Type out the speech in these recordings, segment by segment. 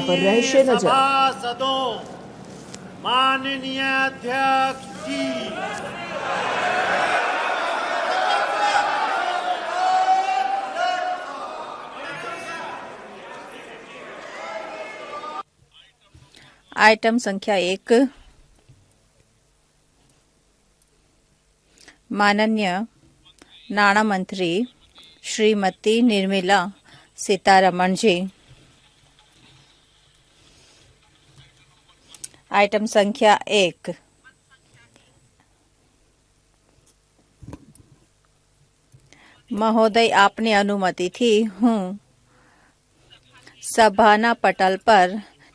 પર રહેશે નજર. સભાસદો, માનનીય અધ્યક્ષજી, આઇટમ સંખ્યા 1 માનનીય નાણામંત્રી શ્રીમતી નિર્મલા સીતારમણજી. આઇટમ સંખ્યા 1 મહોદય, આપની અનુમતિથી હું સભાના પટલ પર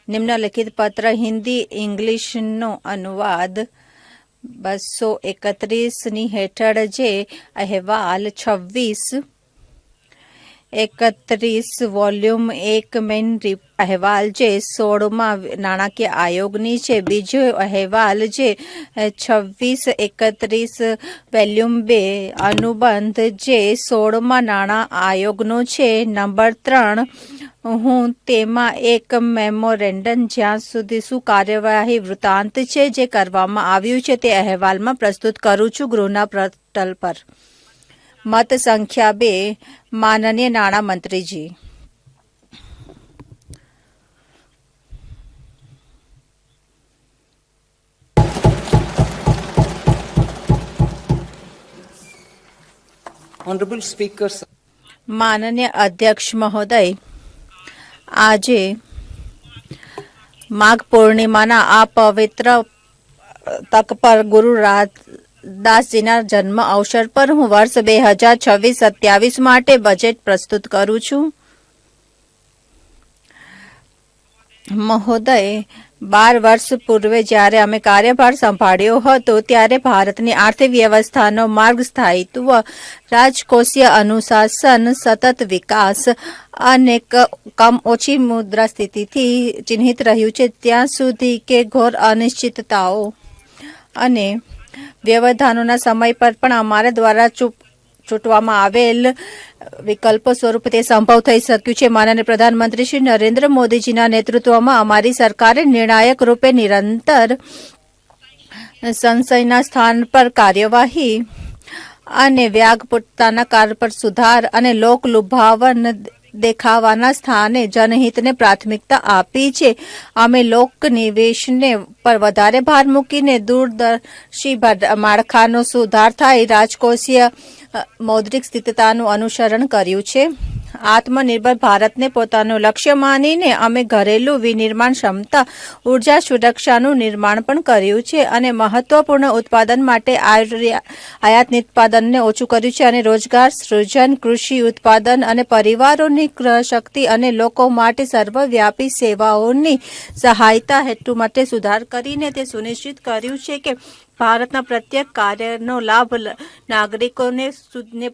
નિમ્નલિખિત પત્ર હિન્દી ઇંગ્લિશનો અનુવાદ 231ની હેઠળ જે અહેવાલ 26/31 વોલ્યુમ 1 મેઇન અહેવાલ જે 16મા નાણાકીય આયોગની છે, બીજો અહેવાલ જે 26/31 વોલ્યુમ 2 અનુબંધ જે 16મા નાણાં આયોગનો છે, નંબર 3 હું તેમાં એક મેમોરેન્ડમ જ્યાં સુધી શું કાર્યવાહી વૃત્તાંત છે જે કરવામાં આવ્યું છે તે અહેવાલમાં પ્રસ્તુત કરું છું ગૃહના પટલ પર. મત સંખ્યા 2 માનનીય નાણામંત્રીજી. Honorable Speakers, માનનીય અધ્યક્ષ મહોદય, આજે માઘ પૂર્ણિમાના આ પવિત્ર તક પર ગુરુ રામદાસજીના જન્મ અવસર પર હું વર્ષ 2026-27 માટે બજેટ પ્રસ્તુત કરું છું. મહોદય, 12 વર્ષ પૂર્વે જ્યારે અમે કાર્યભાર સંભાળ્યો હતો ત્યારે ભારતની આર્થિક વ્યવસ્થાનો માર્ગ સ્થાયિત્વ, રાજકોષીય અનુશાસન, સતત વિકાસ અને ઓછી મુદ્રાસ્ફીતિથી ચિહ્નિત રહ્યું છે, ત્યાં સુધી કે ઘોર અનિશ્ચિતતાઓ અને વ્યવધાનોના સમય પર પણ અમારા દ્વારા ચૂંટવામાં આવેલ વિકલ્પો સ્વરૂપ તે સંભવ થઈ શક્યું છે. માનનીય પ્રધાનમંત્રી શ્રી નરેન્દ્ર મોદીજીના નેતૃત્વમાં અમારી સરકારે નિર્ણાયક રૂપે નિરંતર સંશયના સ્થાન પર કાર્યવાહી અને વ્યાગપૂર્ણતાના કાર્ય પર સુધાર અને લોક લુભાવન દેખાવાના સ્થાને જનહિતને પ્રાથમિકતા આપી છે. અમે લોક નિવેશને પર વધારે ભાર મૂકીને દૂરદર્શી માળખાનો સુધાર થાય રાજકોષીય મૌદ્રિક સ્થિરતાનું અનુસરણ કર્યું છે. આત્મનિર્ભર ભારતને પોતાનું લક્ષ્ય માનીને અમે ઘરેલું વિનિર્માણ ક્ષમતા, ઉર્જા સુરક્ષાનું નિર્માણ પણ કર્યું છે અને મહત્વપૂર્ણ ઉત્પાદન માટે આયાત ઉત્પાદનને ઓછું કર્યું છે અને રોજગાર સૃજન, કૃષિ ઉત્પાદન અને પરિવારોની શક્તિ અને લોકો માટે સર્વવ્યાપી સેવાઓની સહાયતા હેતુ માટે સુધાર કરીને તે સુનિશ્ચિત કર્યું છે કે ભારતના પ્રત્યેક કાર્યનો લાભ નાગરિકોને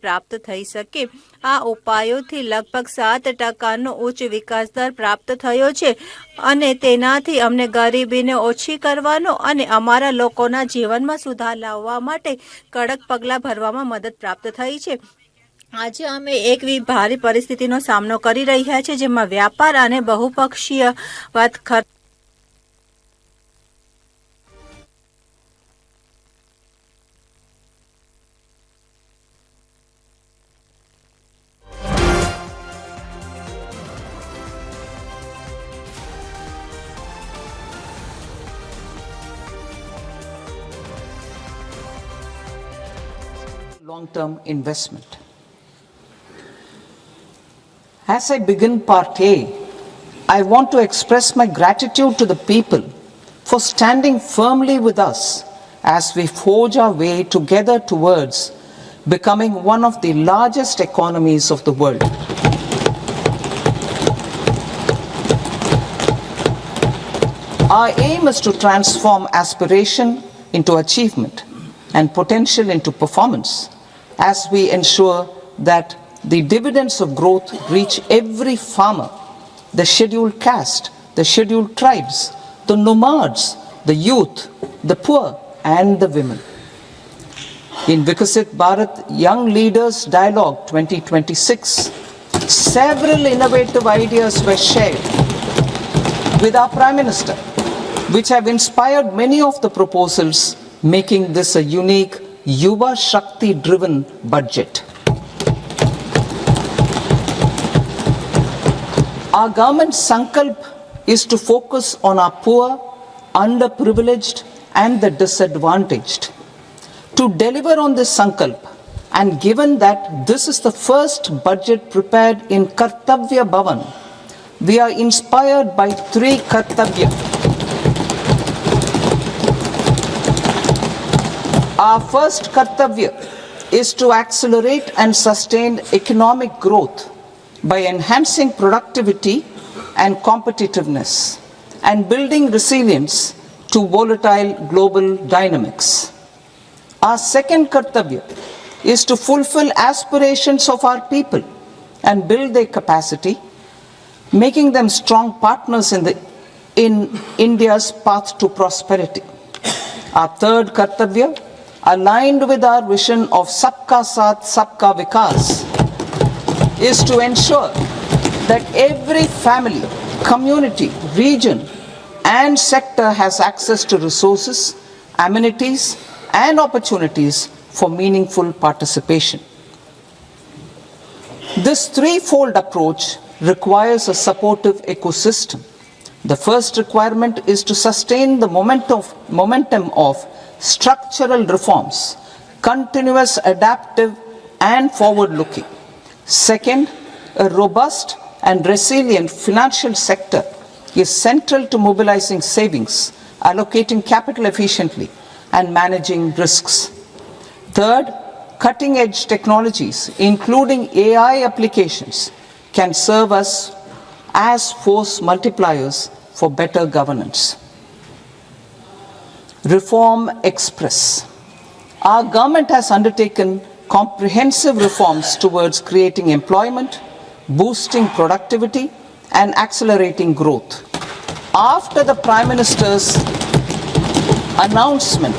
પ્રાપ્ત થઈ શકે. આ ઉપાયોથી લગભગ 7% ઉચ્ચ વિકાસ દર પ્રાપ્ત થયો છે અને તેનાથી અમને ગરીબીને ઓછી કરવાનો અને અમારા લોકોના જીવનમાં સુધાર લાવવા માટે કડક પગલાં ભરવામાં મદદ પ્રાપ્ત થઈ છે. આજે અમે એક ભારે પરિસ્થિતિનો સામનો કરી રહ્યા છીએ જેમાં વ્યાપાર અને બહુપક્ષીય long-term investment. As I begin Part A, I want to express my gratitude to the people for standing firmly with us as we forge our way together towards becoming one of the largest economies of the world. Our aim is to transform aspiration into achievement and potential into performance as we ensure that the dividends of growth reach every farmer, the scheduled caste, the scheduled tribes, the nomads, the youth, the poor and the women. In Vikasit Bharat Young Leaders Dialogue 2026, several innovative ideas were shared with our Prime Minister, which have inspired many of the proposals, making this a unique Yuva Shakti driven budget. Our government's sankalp is to focus on our poor, underprivileged and the disadvantaged. To deliver on this sankalp, and given that this is the first budget prepared in Kartavya Bhavan, we are inspired by three Kartavya. Our first Kartavya is to accelerate and sustain economic growth by enhancing productivity and competitiveness and building resilience to volatile global dynamics. Our second Kartavya is to fulfill aspirations of our people and build their capacity, making them strong partners in India's path to prosperity. Our third Kartavya, aligned with our vision of Sabka Saath, Sabka Vikas, is to ensure that every family, community, region and sector has access to resources, amenities and opportunities for meaningful participation. This threefold approach requires a supportive ecosystem. The first requirement is to sustain the momentum of structural reforms, continuous, adaptive and forward-looking. Second, a robust and resilient financial sector is central to mobilizing savings, allocating capital efficiently and managing risks. Third, cutting-edge technologies, including AI applications, can serve us as force multipliers for better governance. Reform Express. Our government has undertaken comprehensive reforms towards creating employment, boosting productivity, and accelerating growth. After the Prime Minister's announcement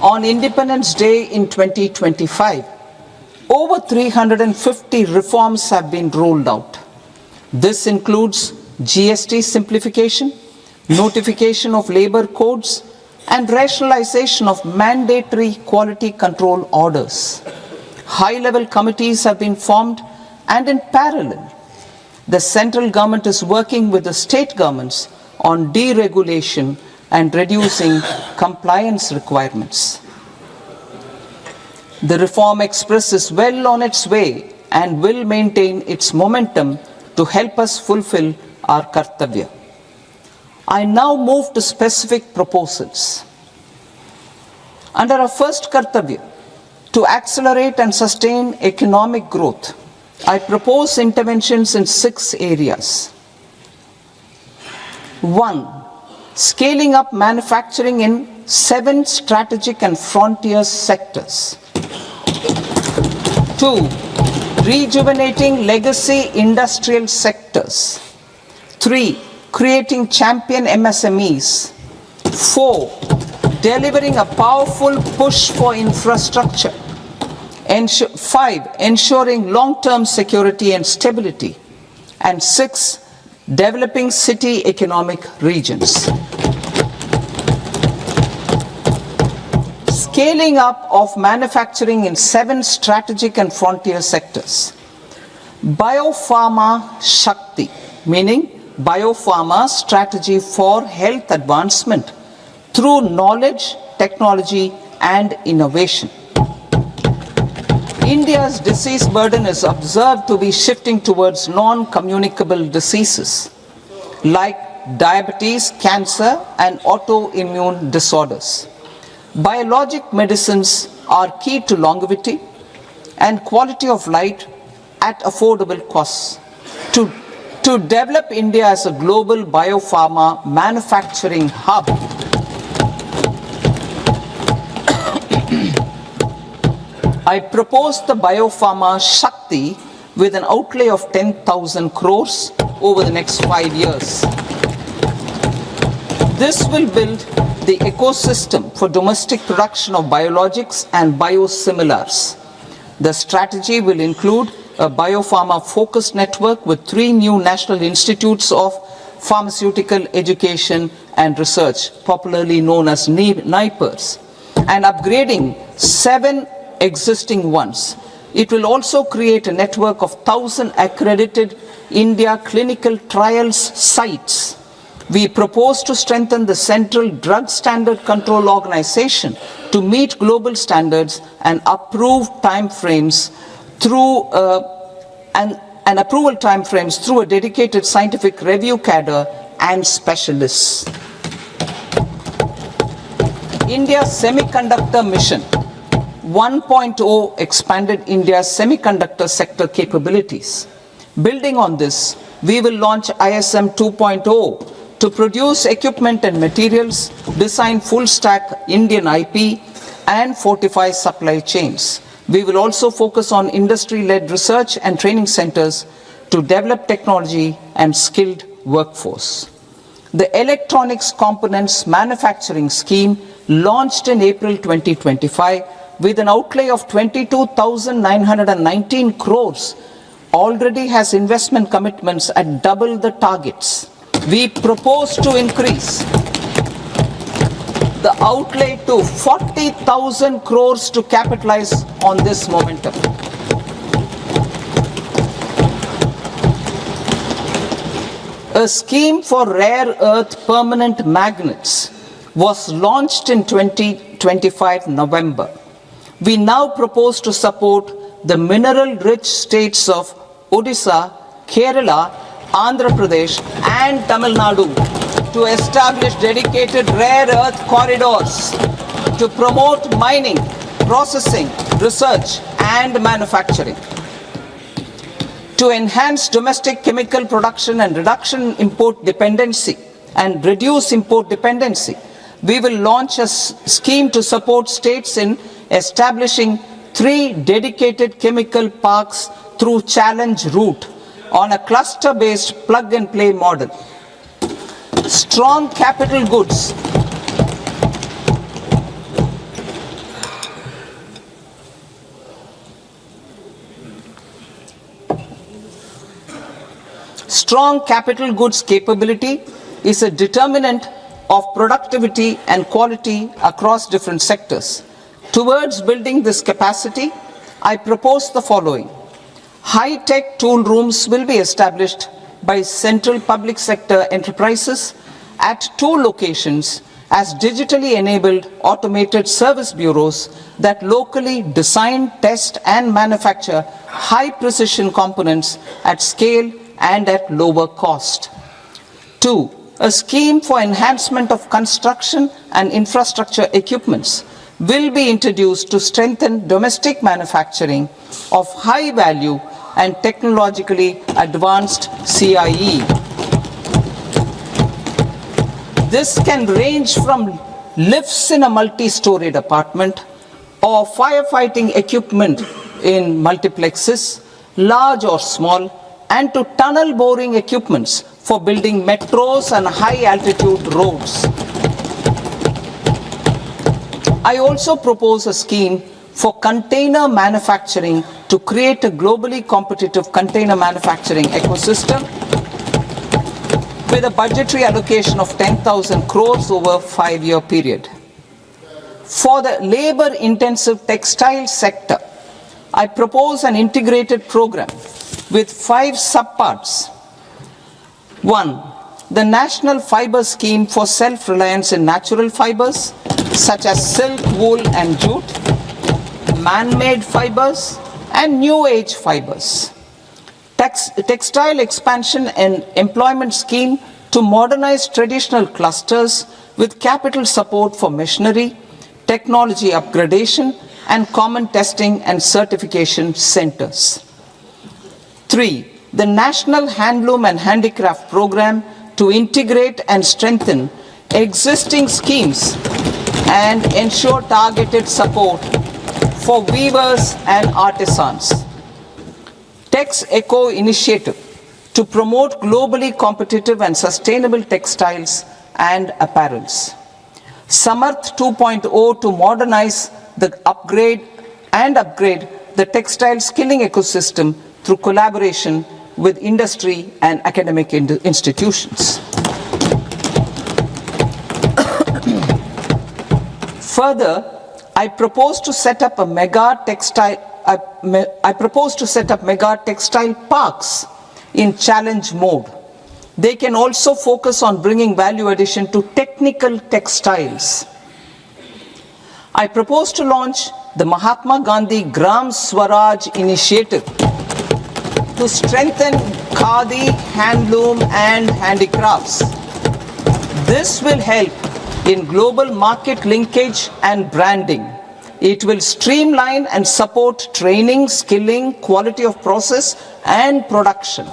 on Independence Day in 2025, over 350 reforms have been rolled out. This includes GST simplification, notification of labor codes, and rationalization of mandatory quality control orders. High-level committees have been formed, and in parallel, the central government is working with the state governments on deregulation and reducing compliance requirements. The Reform Express is well on its way and will maintain its momentum to help us fulfill our Kartavya. I now move to specific proposals. Under our first Kartavya, to accelerate and sustain economic growth, I propose interventions in 6 areas. 1. Scaling up manufacturing in 7 strategic and frontier sectors. 2. Rejuvenating legacy industrial sectors. 3. Creating champion MSMEs. 4. Delivering a powerful push for infrastructure. 5. Ensuring long-term security and stability. And 6. Developing city economic regions. Scaling up of manufacturing in 7 strategic and frontier sectors. Biopharma Shakti, meaning biopharma strategy for health advancement through knowledge, technology and innovation. India's disease burden is observed to be shifting towards non-communicable diseases like diabetes, cancer and autoimmune disorders. Biologic medicines are key to longevity and quality of life at affordable costs. To develop India as a global biopharma manufacturing hub, I propose the Biopharma Shakti with an outlay of 10,000 crores over the next 5 years. This will build the ecosystem for domestic production of biologics and biosimilars. The strategy will include a biopharma focused network with 3 new national institutes of pharmaceutical education and research, popularly known as NIPERS, and upgrading 7 existing ones. It will also create a network of 1,000 accredited India clinical trials sites. We propose to strengthen the Central Drug Standard Control Organization to meet global standards and approve timeframes through and approval timeframes through a dedicated scientific review cadre and specialists. India's Semiconductor Mission 1.0 expanded India's semiconductor sector capabilities. Building on this, we will launch ISM 2.0 to produce equipment and materials, design full-stack Indian IP, and fortify supply chains. We will also focus on industry-led research and training centers to develop technology and skilled workforce. The Electronics Components Manufacturing Scheme, launched in April 2025 with an outlay of 22,919 crores, already has investment commitments at double the targets. We propose to increase the outlay to 40,000 crores to capitalize on this momentum. A scheme for rare earth permanent magnets was launched in 2025 November. We now propose to support the mineral-rich states of Odisha, Kerala, Andhra Pradesh and Tamil Nadu to establish dedicated rare earth corridors to promote mining, processing, research and manufacturing. To enhance domestic chemical production and reduce import dependency, we will launch a scheme to support states in establishing 3 dedicated chemical parks through challenge route on a cluster-based plug-and-play model. Strong capital goods. Strong capital goods capability is a determinant of productivity and quality across different sectors. Towards building this capacity, I propose the following. High-tech tool rooms will be established by central public sector enterprises at 2 locations as digitally enabled automated service bureaus that locally design, test and manufacture high-precision components at scale and at lower cost. 2. A scheme for enhancement of construction and infrastructure equipments will be introduced to strengthen domestic manufacturing of high value and technologically advanced CIE. This can range from lifts in a multi-storied apartment or firefighting equipment in multiplexes, large or small, and to tunnel boring equipments for building metros and high-altitude roads. I also propose a scheme for container manufacturing to create a globally competitive container manufacturing ecosystem with a budgetary allocation of 10,000 crores over a 5-year period. For the labor-intensive textile sector, I propose an integrated program with 5 subparts. 1. The National Fiber Scheme for self-reliance in natural fibers, such as silk, wool and jute, man-made fibers and new age fibers. Textile expansion and employment scheme to modernize traditional clusters with capital support for machinery, technology upgradation and common testing and certification centers. 3. The National Handloom and Handicraft Program to integrate and strengthen existing schemes and ensure targeted support for weavers and artisans. Tex Eco initiative to promote globally competitive and sustainable textiles and apparels. Samarth 2.0 to modernize the upgrade the textile skilling ecosystem through collaboration with industry and academic institutions. Further, I propose to set up mega textile parks in challenge mode. They can also focus on bringing value addition to technical textiles. I propose to launch the Mahatma Gandhi Gram Swaraj initiative to strengthen khadi, handloom and handicrafts. This will help in global market linkage and branding. It will streamline and support training, skilling, quality of process and production.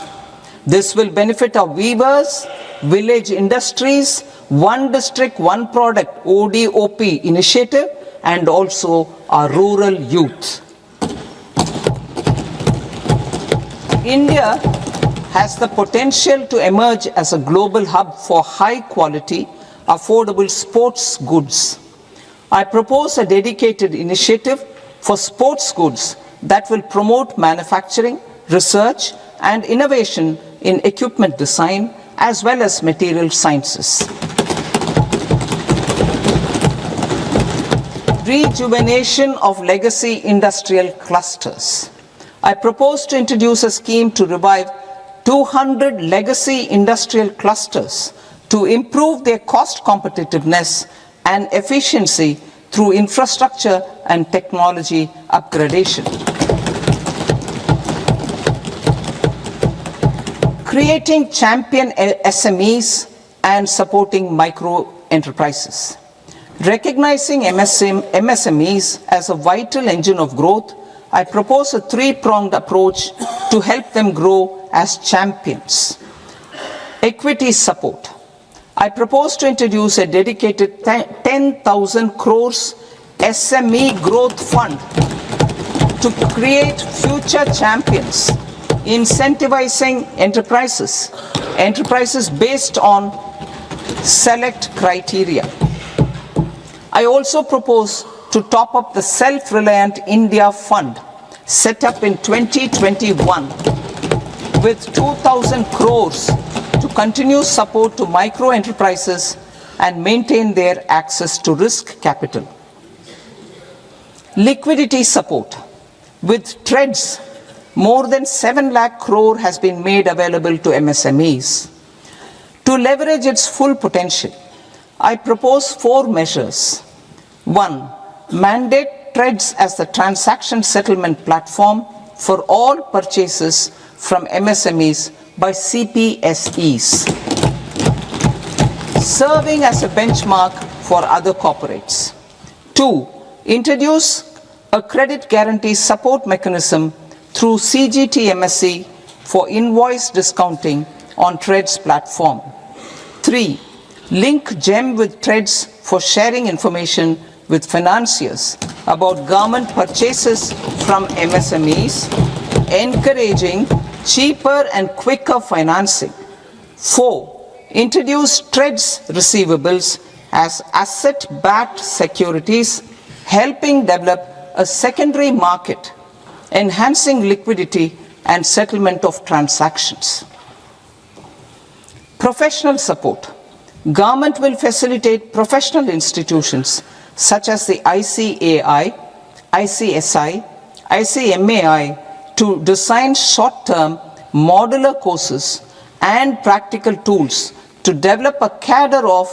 This will benefit our weavers, village industries, one district, one product ODOP initiative and also our rural youth. India has the potential to emerge as a global hub for high quality, affordable sports goods. I propose a dedicated initiative for sports goods that will promote manufacturing, research and innovation in equipment design as well as material sciences. Rejuvenation of legacy industrial clusters. I propose to introduce a scheme to revive 200 legacy industrial clusters to improve their cost competitiveness and efficiency through infrastructure and technology upgradation. Creating champion SMEs and supporting micro enterprises. Recognizing MSMEs as a vital engine of growth, I propose a three-pronged approach to help them grow as champions. Equity support. I propose to introduce a dedicated 10,000 crores SME growth fund to create future champions, incentivizing enterprises based on select criteria. I also propose to top up the Self-Reliant India Fund set up in 2021 with 2,000 crores to continue support to micro enterprises and maintain their access to risk capital. Liquidity support. With TREDS, more than 7 lakh crore has been made available to MSMEs. To leverage its full potential, I propose 4 measures. 1. Mandate TREDS as the transaction settlement platform for all purchases from MSMEs by CPSEs, serving as a benchmark for other corporates. 2. Introduce a credit guarantee support mechanism through CGT-MSE for invoice discounting on TREDS platform. 3. Link GEM with TREDS for sharing information with financiers about government purchases from MSMEs, encouraging cheaper and quicker financing. 4. Introduce TREDS receivables as asset-backed securities, helping develop a secondary market, enhancing liquidity and settlement of transactions. Professional support. Government will facilitate professional institutions such as the ICAI, ICSI, ICMAI to design short-term modular courses and practical tools to develop a cadre of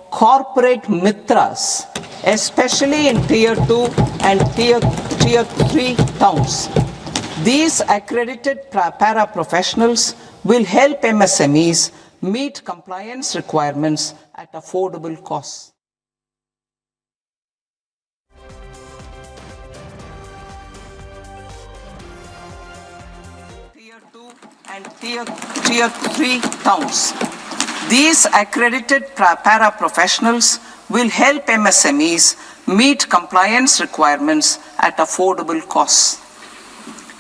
corporate mitras, especially in Tier 2 and Tier 3 towns. These accredited para-professionals will help MSMEs meet compliance requirements at affordable costs. Tier 2 and Tier 3 towns. These accredited para-professionals will help MSMEs meet compliance requirements at affordable costs.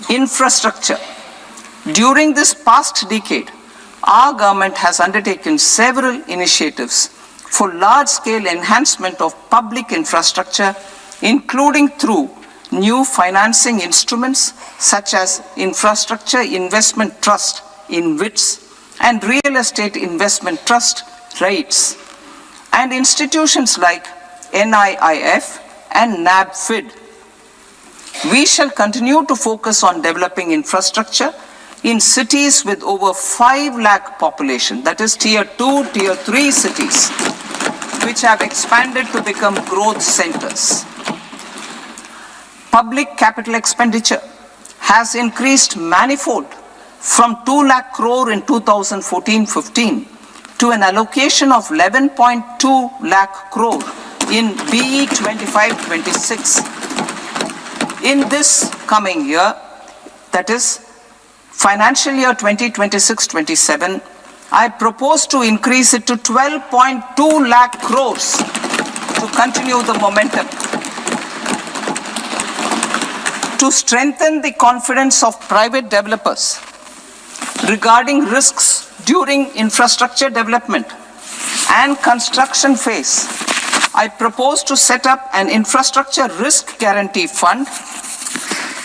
Infrastructure. During this past decade, our government has undertaken several initiatives for large-scale enhancement of public infrastructure, including through new financing instruments such as Infrastructure Investment Trust, InvITs, and real estate investment trust REITs, and institutions like NIIF and NABFID. We shall continue to focus on developing infrastructure in cities with over 5 lakh population, that is tier 2, tier 3 cities, which have expanded to become growth centers. Public capital expenditure has increased manifold from 2 lakh crore in 2014-15 to an allocation of 11.2 lakh crore in BE 25-26. In this coming year, that is financial year 2026-27, I propose to increase it to 12.2 lakh crores to continue the momentum. To strengthen the confidence of private developers regarding risks during infrastructure development and construction phase, I propose to set up an infrastructure risk guarantee fund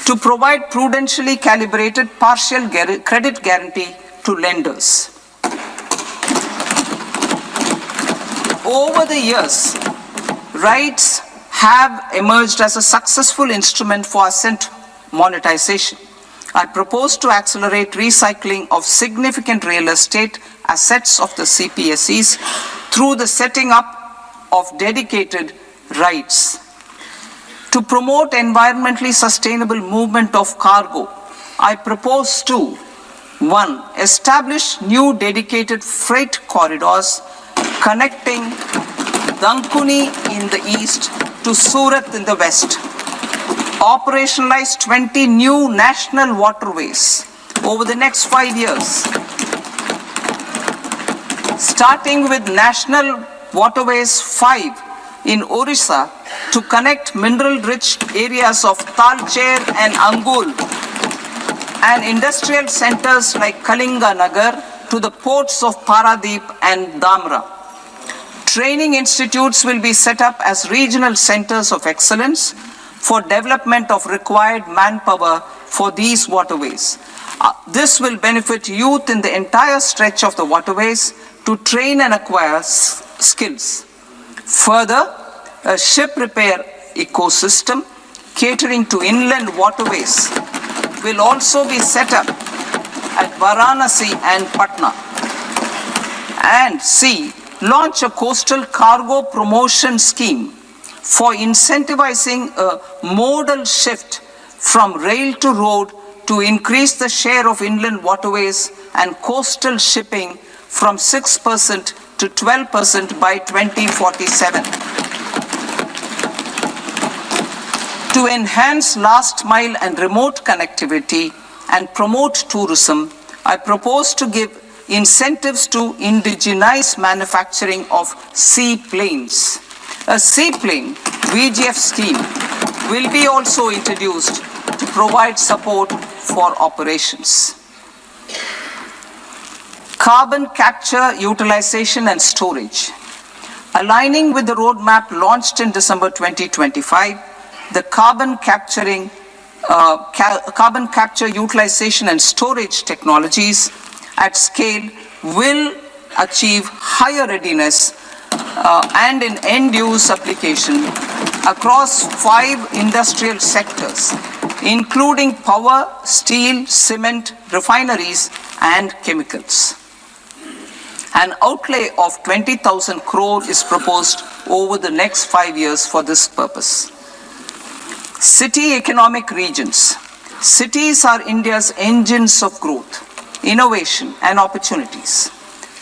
to provide prudentially calibrated partial credit guarantee to lenders. Over the years, REITs have emerged as a successful instrument for asset monetization. I propose to accelerate recycling of significant real estate assets of the CPSEs through the setting up of dedicated REITs. To promote environmentally sustainable movement of cargo, I propose to 1. Establish new dedicated freight corridors connecting Dankuni in the east to Surat in the west. Operationalize 20 new national waterways over the next 5 years, starting with National Waterways 5 in Orissa to connect mineral-rich areas of Talcher and Angul and industrial centers like Kalinga Nagar to the ports of Paradeep and Dhamra. Training institutes will be set up as regional centers of excellence for development of required manpower for these waterways. This will benefit youth in the entire stretch of the waterways to train and acquire skills. Further, a ship repair ecosystem catering to inland waterways will also be set up at Varanasi and Patna. And C, launch a coastal cargo promotion scheme for incentivizing a modal shift from rail to road to increase the share of inland waterways and coastal shipping from 6% to 12% by 2047. To enhance last mile and remote connectivity and promote tourism, I propose to give incentives to indigenize manufacturing of seaplanes. A seaplane VGF scheme will be also introduced to provide support for operations. Carbon capture, utilization and storage. Aligning with the roadmap launched in December 2025, the carbon capture, utilization and storage technologies at scale will achieve higher readiness and in end-use application across 5 industrial sectors, including power, steel, cement, refineries, and chemicals. An outlay of 20,000 crore is proposed over the next 5 years for this purpose. City economic regions. Cities are India's engines of growth, innovation, and opportunities.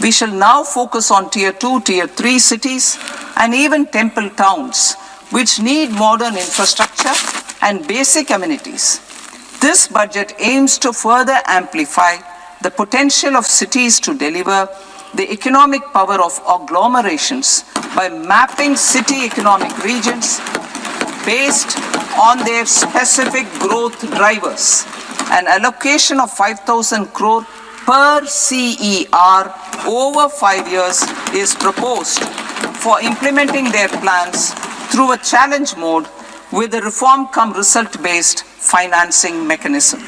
We shall now focus on tier 2, tier 3 cities, and even temple towns, which need modern infrastructure and basic amenities. This budget aims to further amplify the potential of cities to deliver the economic power of agglomerations by mapping city economic regions based on their specific growth drivers. An allocation of 5,000 crore per CER over 5 years is proposed for implementing their plans through a challenge mode with a reform cum result based financing mechanism.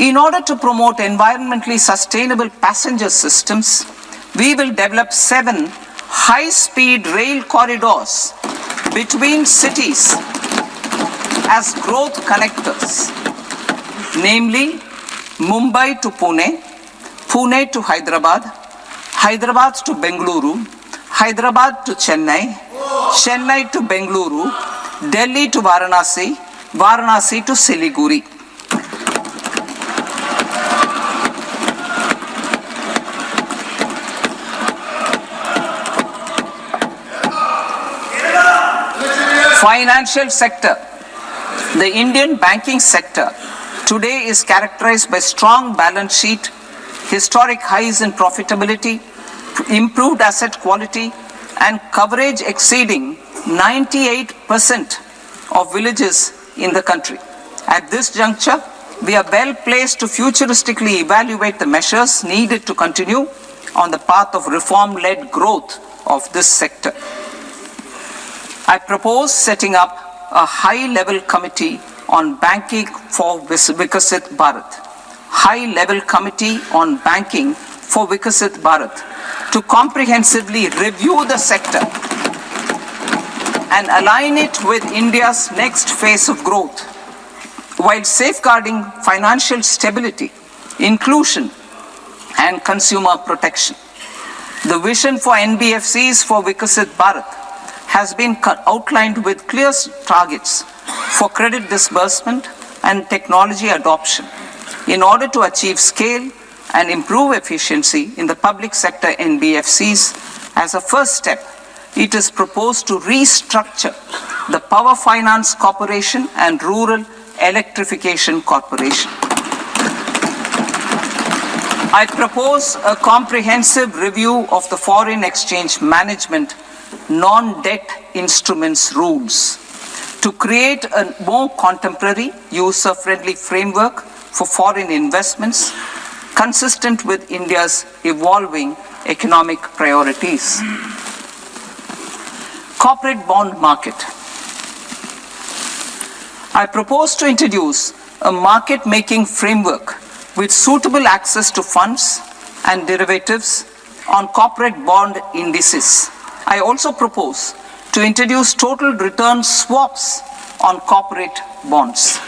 In order to promote environmentally sustainable passenger systems, we will develop 7 high-speed rail corridors between cities as growth connectors, namely Mumbai to Pune, Pune to Hyderabad, Hyderabad to Bengaluru, Hyderabad to Chennai, Chennai to Bengaluru, Delhi to Varanasi, Varanasi to Siliguri. Financial sector. The Indian banking sector today is characterized by strong balance sheet, historic highs in profitability, improved asset quality, and coverage exceeding 98% of villages in the country. At this juncture, we are well placed to futuristically evaluate the measures needed to continue on the path of reform-led growth of this sector. I propose setting up a high-level committee on banking for Vikasit Bharat. High-level committee on banking for Vikasit Bharat to comprehensively review the sector and align it with India's next phase of growth, while safeguarding financial stability, inclusion, and consumer protection. The vision for NBFCs for Vikasit Bharat has been outlined with clear targets for credit disbursement and technology adoption in order to achieve scale and improve efficiency in the public sector NBFCs. As a first step, it is proposed to restructure the Power Finance Corporation and Rural Electrification Corporation. I propose a comprehensive review of the foreign exchange management non-debt instruments rules to create a more contemporary, user-friendly framework for foreign investments consistent with India's evolving economic priorities. Corporate bond market. I propose to introduce a market-making framework with suitable access to funds and derivatives on corporate bond indices. I also propose to introduce total return swaps on corporate bonds.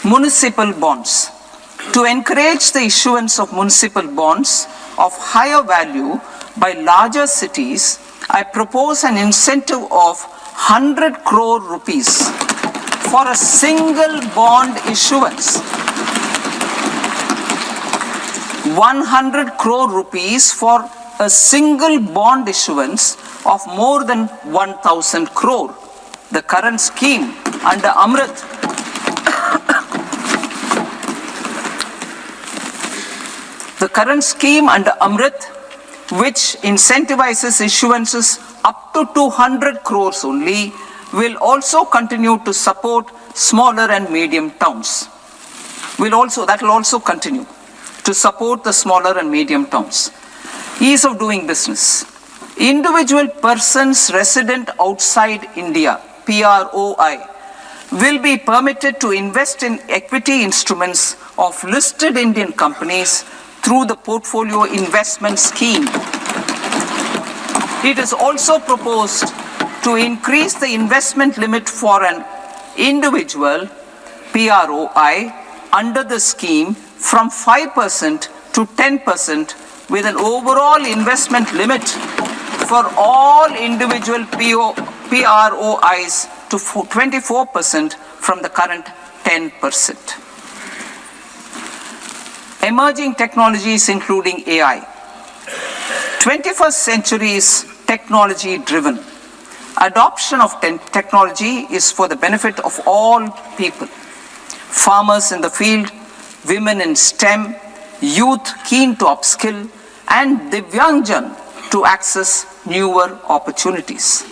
Municipal bonds. To encourage the issuance of municipal bonds of higher value by larger cities, I propose an incentive of 100 crore rupees for a single bond issuance. 100 crore rupees for a single bond issuance of more than 1,000 crore. The current scheme under Amrit which incentivizes issuances up to 200 crores only, will also continue to support smaller and medium towns. That will also continue to support the smaller and medium towns. Ease of doing business. Individual persons resident outside India, PROI, will be permitted to invest in equity instruments of listed Indian companies through the portfolio investment scheme. It is also proposed to increase the investment limit for an individual PROI under the scheme from 5% to 10%, with an overall investment limit for all individual PROIs to 24% from the current 10%. Emerging technologies including AI. 21st century is technology driven. Adoption of technology is for the benefit of all people. Farmers in the field, women in STEM, youth keen to upskill, and Divyangjan to access newer opportunities.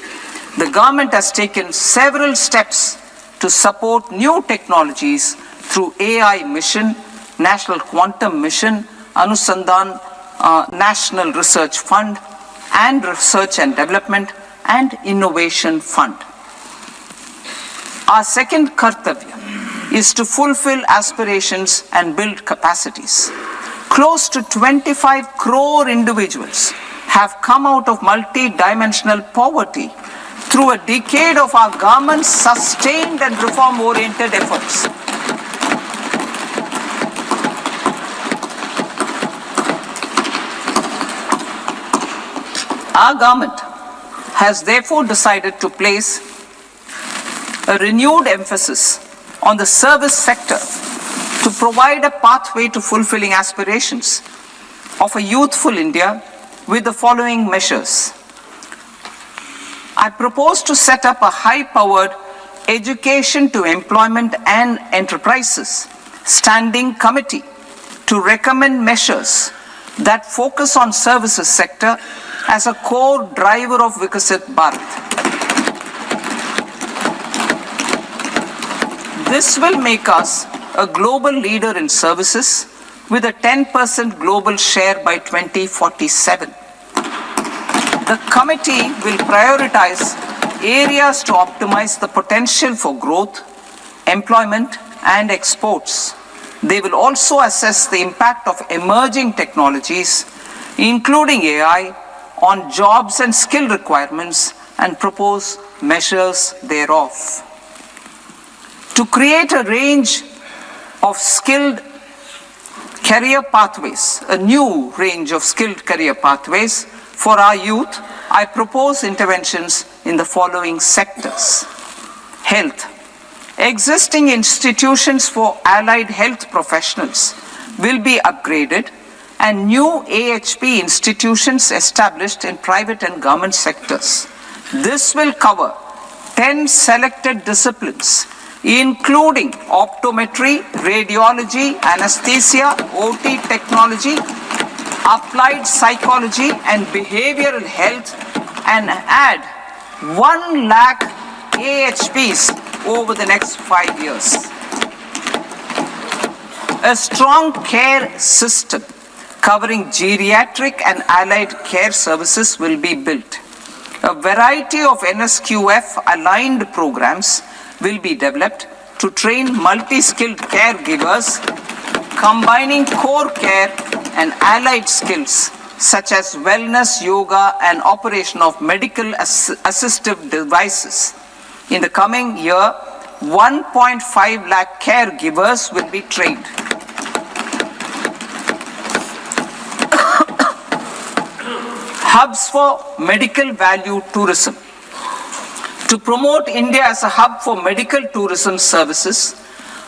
The government has taken several steps to support new technologies through AI Mission, National Quantum Mission, Anusandhan National Research Fund, and Research and Development and Innovation Fund. Our second kartavya is to fulfill aspirations and build capacities. Close to 25 crore individuals have come out of multi-dimensional poverty through a decade of our government's sustained and reform-oriented efforts. Our government has therefore decided to place a renewed emphasis on the service sector to provide a pathway to fulfilling aspirations of a youthful India with the following measures. I propose to set up a high-powered Education to Employment and Enterprises Standing Committee to recommend measures that focus on services sector as a core driver of Vikasit Bharat. This will make us a global leader in services with a 10% global share by 2047. The committee will prioritize areas to optimize the potential for growth, employment, and exports. They will also assess the impact of emerging technologies, including AI, on jobs and skill requirements and propose measures thereof. To create a range of skilled career pathways, a new range of skilled career pathways for our youth, I propose interventions in the following sectors. Health. Existing institutions for allied health professionals will be upgraded and new AHP institutions established in private and government sectors. This will cover 10 selected disciplines, including optometry, radiology, anesthesia, OT technology, applied psychology and behavioral health, and add 1 lakh AHPs over the next 5 years. A strong care system covering geriatric and allied care services will be built. A variety of NSQF-aligned programs will be developed to train multi-skilled caregivers, combining core care and allied skills such as wellness, yoga, and operation of medical assistive devices. In the coming year, 1.5 lakh caregivers will be trained. Hubs for medical value tourism. To promote India as a hub for medical tourism services,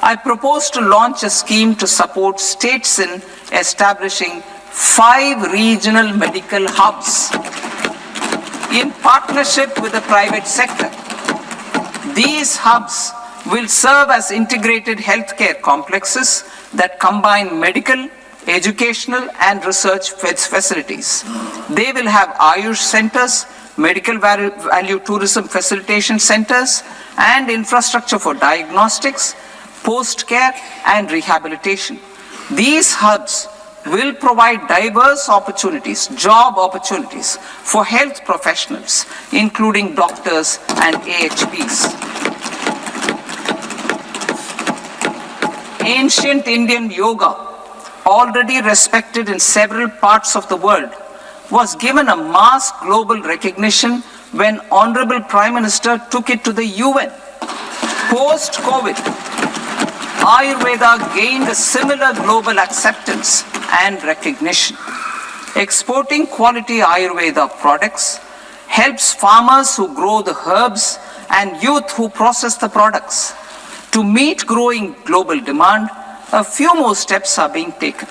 I propose to launch a scheme to support states in establishing 5 regional medical hubs in partnership with the private sector. These hubs will serve as integrated healthcare complexes that combine medical, educational, and research facilities. They will have Ayush centers, medical value tourism facilitation centers, and infrastructure for diagnostics, post-care, and rehabilitation. These hubs will provide diverse opportunities, job opportunities for health professionals, including doctors and AHPs. Ancient Indian yoga, already respected in several parts of the world, was given a mass global recognition when Honorable Prime Minister took it to the UN. Post-COVID, Ayurveda gained a similar global acceptance and recognition. Exporting quality Ayurveda products helps farmers who grow the herbs and youth who process the products. To meet growing global demand, a few more steps are being taken.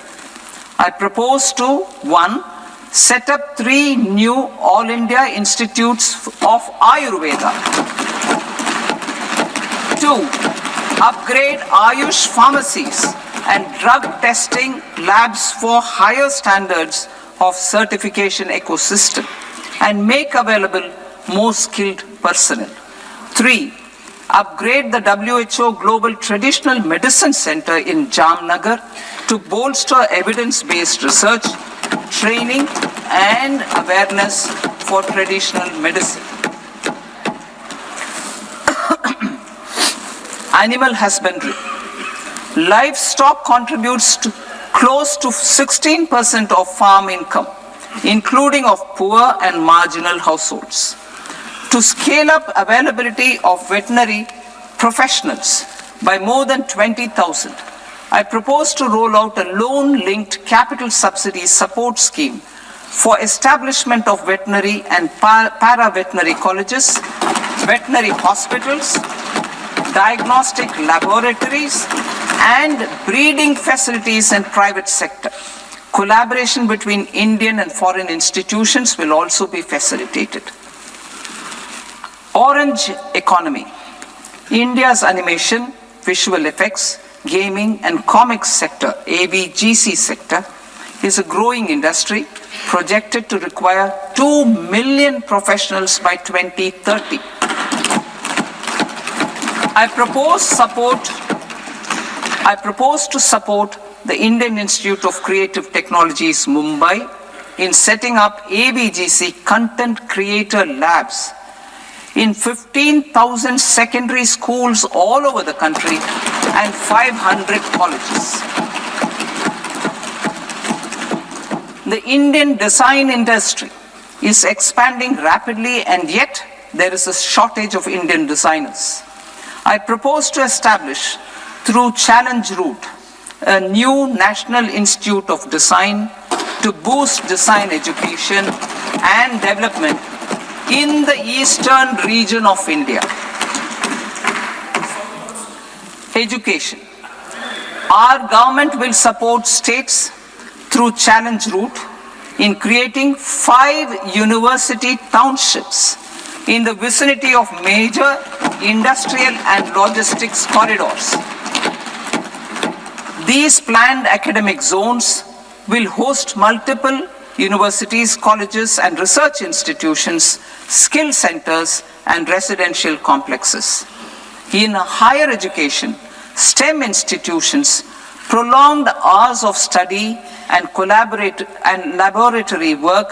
I propose to 1. Set up 3 new All India Institutes of Ayurveda. 2. Upgrade Ayush pharmacies and drug testing labs for higher standards of certification ecosystem and make available more skilled personnel. 3. Upgrade the WHO Global Traditional Medicine Center in Jamnagar to bolster evidence-based research, training, and awareness for traditional medicine. Animal husbandry. Livestock contributes to close to 16% of farm income, including of poor and marginal households. To scale up availability of veterinary professionals by more than 20,000, I propose to roll out a loan-linked capital subsidy support scheme for establishment of veterinary and para-veterinary colleges, veterinary hospitals, diagnostic laboratories, and breeding facilities in private sector. Collaboration between Indian and foreign institutions will also be facilitated. Orange economy. India's animation, visual effects, gaming and comics sector, AVGC sector, is a growing industry projected to require 2 million professionals by 2030. I propose to support the Indian Institute of Creative Technologies, Mumbai, in setting up AVGC content creator labs in 15,000 secondary schools all over the country and 500 colleges. The Indian design industry is expanding rapidly, and yet there is a shortage of Indian designers. I propose to establish, through Challenge Route, a new National Institute of Design to boost design education and development in the eastern region of India. Education. Our government will support states through Challenge Route in creating 5 university townships in the vicinity of major industrial and logistics corridors. These planned academic zones will host multiple universities, colleges and research institutions, skill centers and residential complexes. In higher education, STEM institutions, prolonged hours of study and laboratory work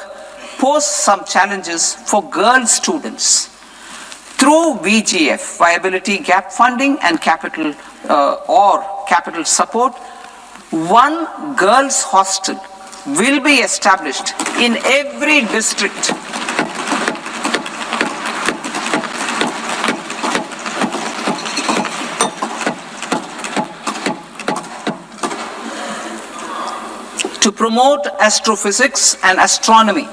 pose some challenges for girl students. Through VGF, Viability Gap Funding and capital support, one girls' hostel will be established in every district. To promote astrophysics and astronomy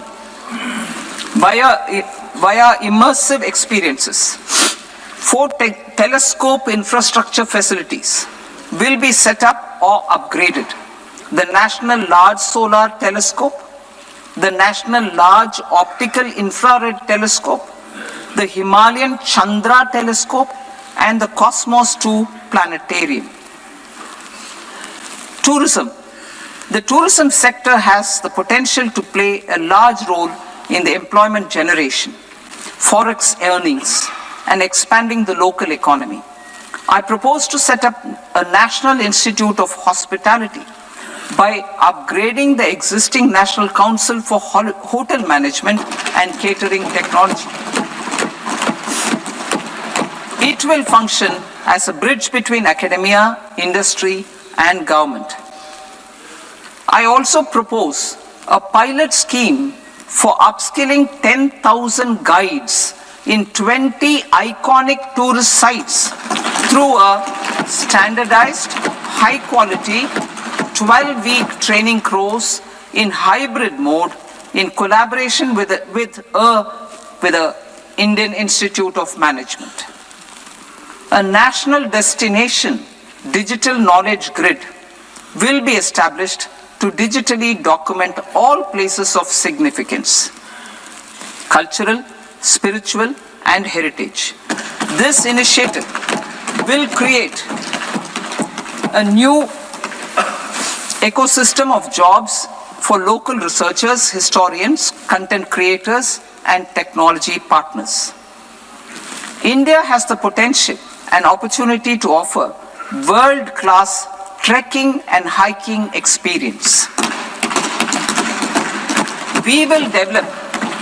via immersive experiences. 4 telescope infrastructure facilities will be set up or upgraded. The National Large Solar Telescope, the National Large Optical Infrared Telescope, the Himalayan Chandra Telescope, and the Cosmos 2 Planetarium. Tourism. The tourism sector has the potential to play a large role in the employment generation, forex earnings, and expanding the local economy. I propose to set up a National Institute of Hospitality by upgrading the existing National Council for Hotel Management and Catering Technology. It will function as a bridge between academia, industry, and government. I also propose a pilot scheme for upskilling 10,000 guides in 20 iconic tourist sites through a standardized, high-quality, 12-week training course in hybrid mode in collaboration with the Indian Institute of Management. A national destination digital knowledge grid will be established to digitally document all places of significance, cultural, spiritual, and heritage. This initiative will create a new ecosystem of jobs for local researchers, historians, content creators, and technology partners. India has the potential and opportunity to offer world-class trekking and hiking experience. We will develop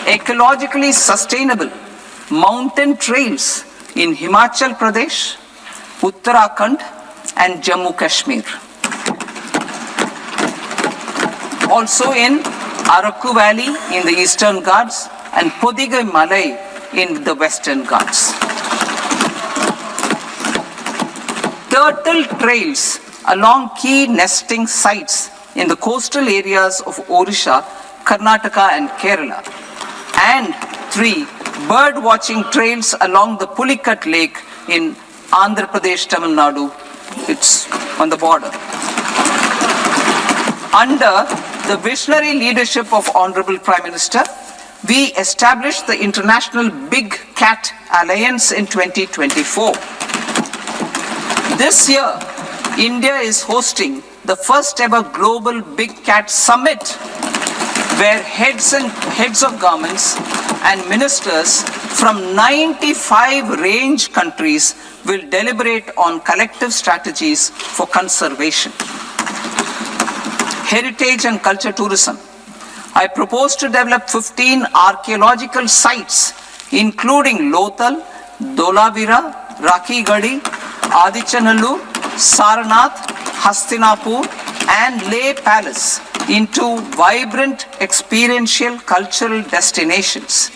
ecologically sustainable mountain trails in Himachal Pradesh, Uttarakhand, and Jammu Kashmir. Also in Araku Valley in the Eastern Ghats and Podigai Malai in the Western Ghats. Turtle trails along key nesting sites in the coastal areas of Odisha, Karnataka and Kerala. And 3, bird watching trails along the Pulikat Lake in Andhra Pradesh, Tamil Nadu. It's on the border. Under the visionary leadership of Honorable Prime Minister, we established the International Big Cat Alliance in 2024. This year, India is hosting the first ever Global Big Cat Summit, where heads of governments and ministers from 95 range countries will deliberate on collective strategies for conservation. Heritage and culture tourism. I propose to develop 15 archaeological sites, including Lothal, Dolavira, Rakhi Gadi, Adichanallur, Saranath, Hastinapur, and Leh Palace into vibrant experiential cultural destinations.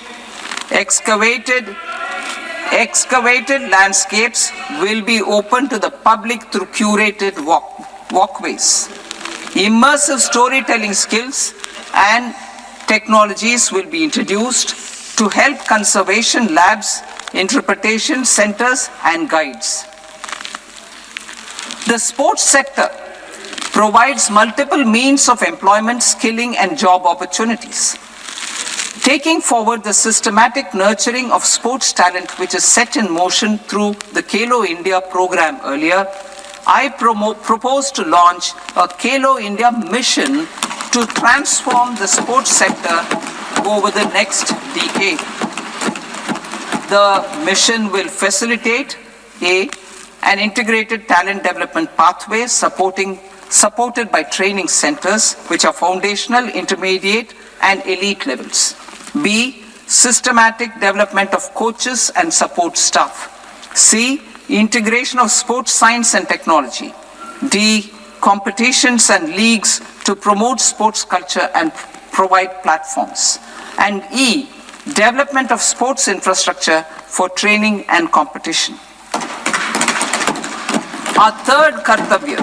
Excavated landscapes will be open to the public through curated walkways. Immersive storytelling skills and technologies will be introduced to help conservation labs, interpretation centers, and guides. The sports sector provides multiple means of employment, skilling, and job opportunities. Taking forward the systematic nurturing of sports talent which is set in motion through the Khelo India program earlier, I propose to launch a Khelo India mission to transform the sports sector over the next decade. The mission will facilitate an integrated talent development pathway supported by training centers which are foundational, intermediate, and elite levels. B, systematic development of coaches and support staff. C, integration of sports science and technology. D, competitions and leagues to promote sports culture and provide platforms. And E, development of sports infrastructure for training and competition. Our third Kartavya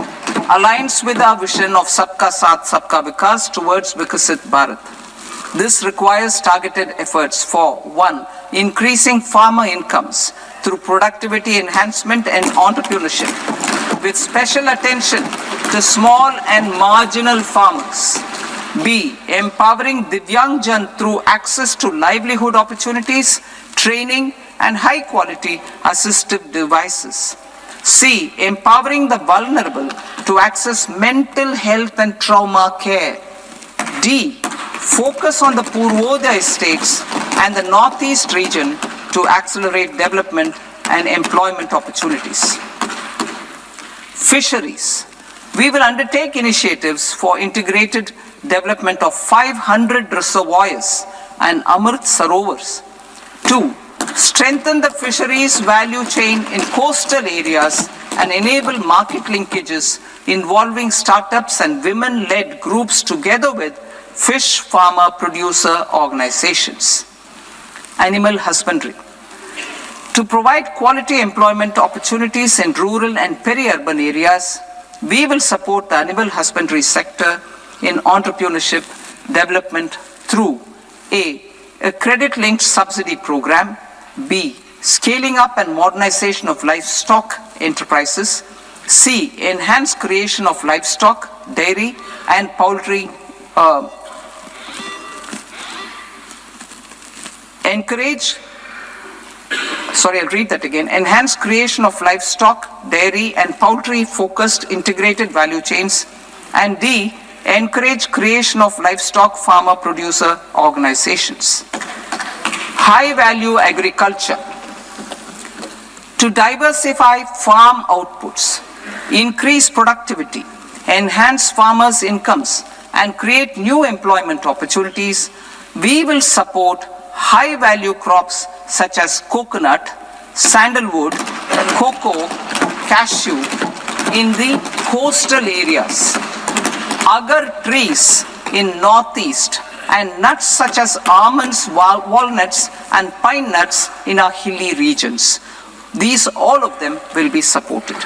aligns with our vision of Sabka Saath, Sabka Vikas towards Vikasit Bharat. This requires targeted efforts for 1, increasing farmer incomes through productivity enhancement and entrepreneurship, with special attention to small and marginal farmers. B, empowering Divyangjan through access to livelihood opportunities, training, and high-quality assistive devices. C, empowering the vulnerable to access mental health and trauma care. D, focus on the Purvodaya states and the Northeast region to accelerate development and employment opportunities. Fisheries. We will undertake initiatives for integrated development of 500 reservoirs and Amrit Sarovars. 2, strengthen the fisheries value chain in coastal areas and enable market linkages involving startups and women-led groups together with fish farmer producer organizations. Animal husbandry. To provide quality employment opportunities in rural and peri-urban areas, we will support the animal husbandry sector in entrepreneurship development through A, credit-linked subsidy program, B, scaling up and modernization of livestock enterprises, C, enhanced creation of livestock, dairy, and poultry enhanced creation of livestock, dairy, and poultry-focused integrated value chains, and D, encourage creation of livestock farmer-producer organizations. High-value agriculture. To diversify farm outputs, increase productivity, enhance farmers' incomes, and create new employment opportunities, we will support high-value crops such as coconut, sandalwood, cocoa, cashew, in the coastal areas, agar trees in northeast, and nuts such as almonds, walnuts, and pine nuts in our hilly regions. These, all of them, will be supported.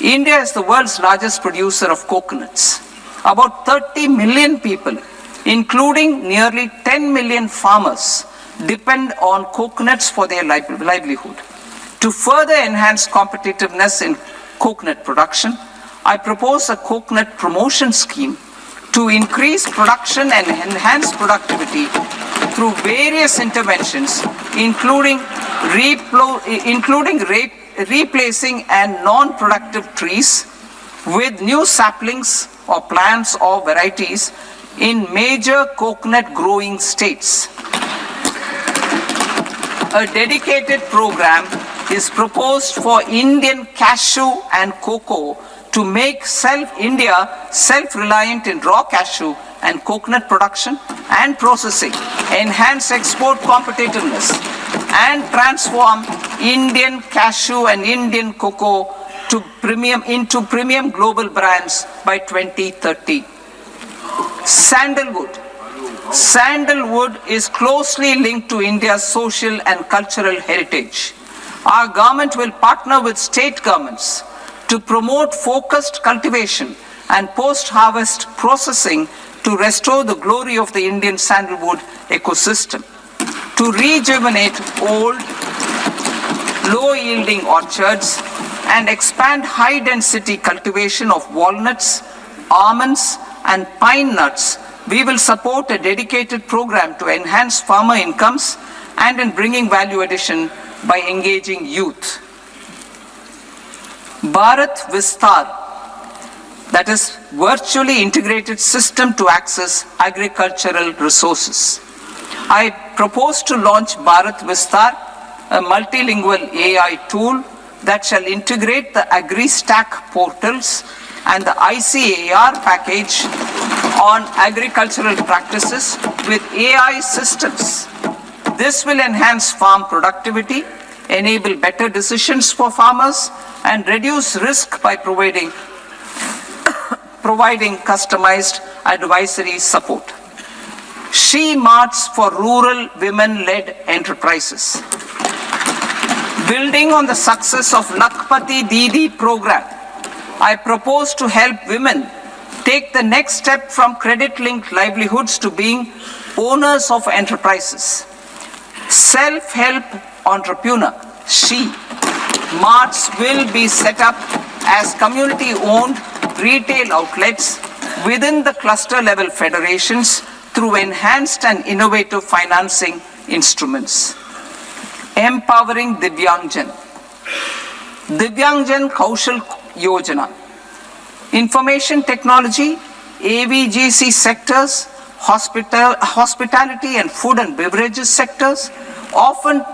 India is the world's largest producer of coconuts. About 30 million people, including nearly 10 million farmers, depend on coconuts for their livelihood. To further enhance competitiveness in coconut production, I propose a coconut promotion scheme to increase production and enhance productivity through various interventions, including replacing and non-productive trees with new saplings or plants or varieties in major coconut growing states. A dedicated program is proposed for Indian cashew and cocoa to make India self-reliant in raw cashew and coconut production and processing, enhance export competitiveness, and transform Indian cashew and Indian cocoa into premium global brands by 2030. Sandalwood. Sandalwood is closely linked to India's social and cultural heritage. Our government will partner with state governments to promote focused cultivation and post-harvest processing to restore the glory of the Indian sandalwood ecosystem, to rejuvenate old, low-yielding orchards, and expand high-density cultivation of walnuts, almonds, and pine nuts. We will support a dedicated program to enhance farmer incomes and in bringing value addition by engaging youth. Bharat Vistar, that is virtually integrated system to access agricultural resources. I propose to launch Bharat Vistar, a multilingual AI tool that shall integrate the AgriStack portals and the ICAR package on agricultural practices with AI systems. This will enhance farm productivity, enable better decisions for farmers, and reduce risk by providing customized advisory support. She Marts for rural women-led enterprises. Building on the success of Lakpati Didi program, I propose to help women take the next step from credit-linked livelihoods to being owners of enterprises. Self-help entrepreneur, She Marts will be set up as community-owned retail outlets within the cluster-level federations through enhanced and innovative financing instruments. Empowering Divyangjan. Divyangjan Kaushal Yojana. Information technology, AVGC sectors, hospitality and food and beverages sectors often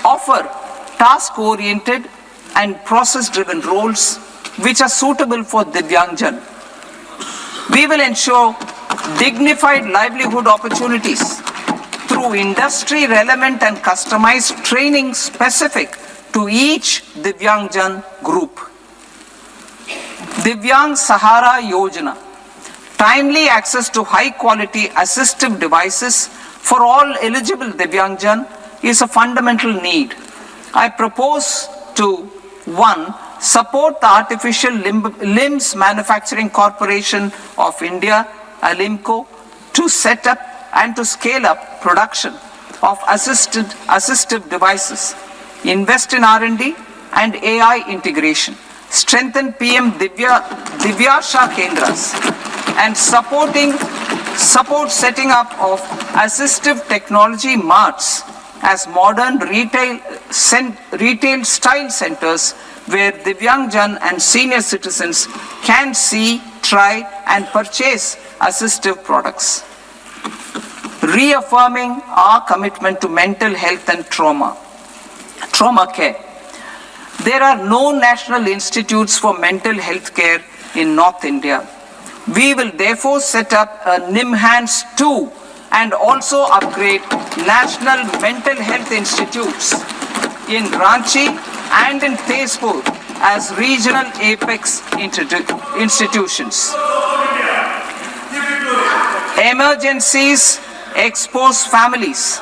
offer task-oriented and process-driven roles which are suitable for Divyangjan. We will ensure dignified livelihood opportunities through industry-relevant and customized training specific to each Divyangjan group. Divyang Sahara Yojana. Timely access to high-quality assistive devices for all eligible Divyangjan is a fundamental need. I propose to 1. Support the Artificial Limbs Manufacturing Corporation of India, Alimco, to set up and to scale up production of assistive devices, invest in R&D and AI integration, strengthen PM Divyasha Kendras, and support setting up of assistive technology marts as modern retail style centers where Divyangjan and senior citizens can see, try and purchase assistive products. Reaffirming our commitment to mental health and trauma care. There are no national institutes for mental health care in North India. We will therefore set up a NIMHANS 2 and also upgrade national mental health institutes in Ranchi and in Tezpur as regional apex institutions. Emergencies expose families,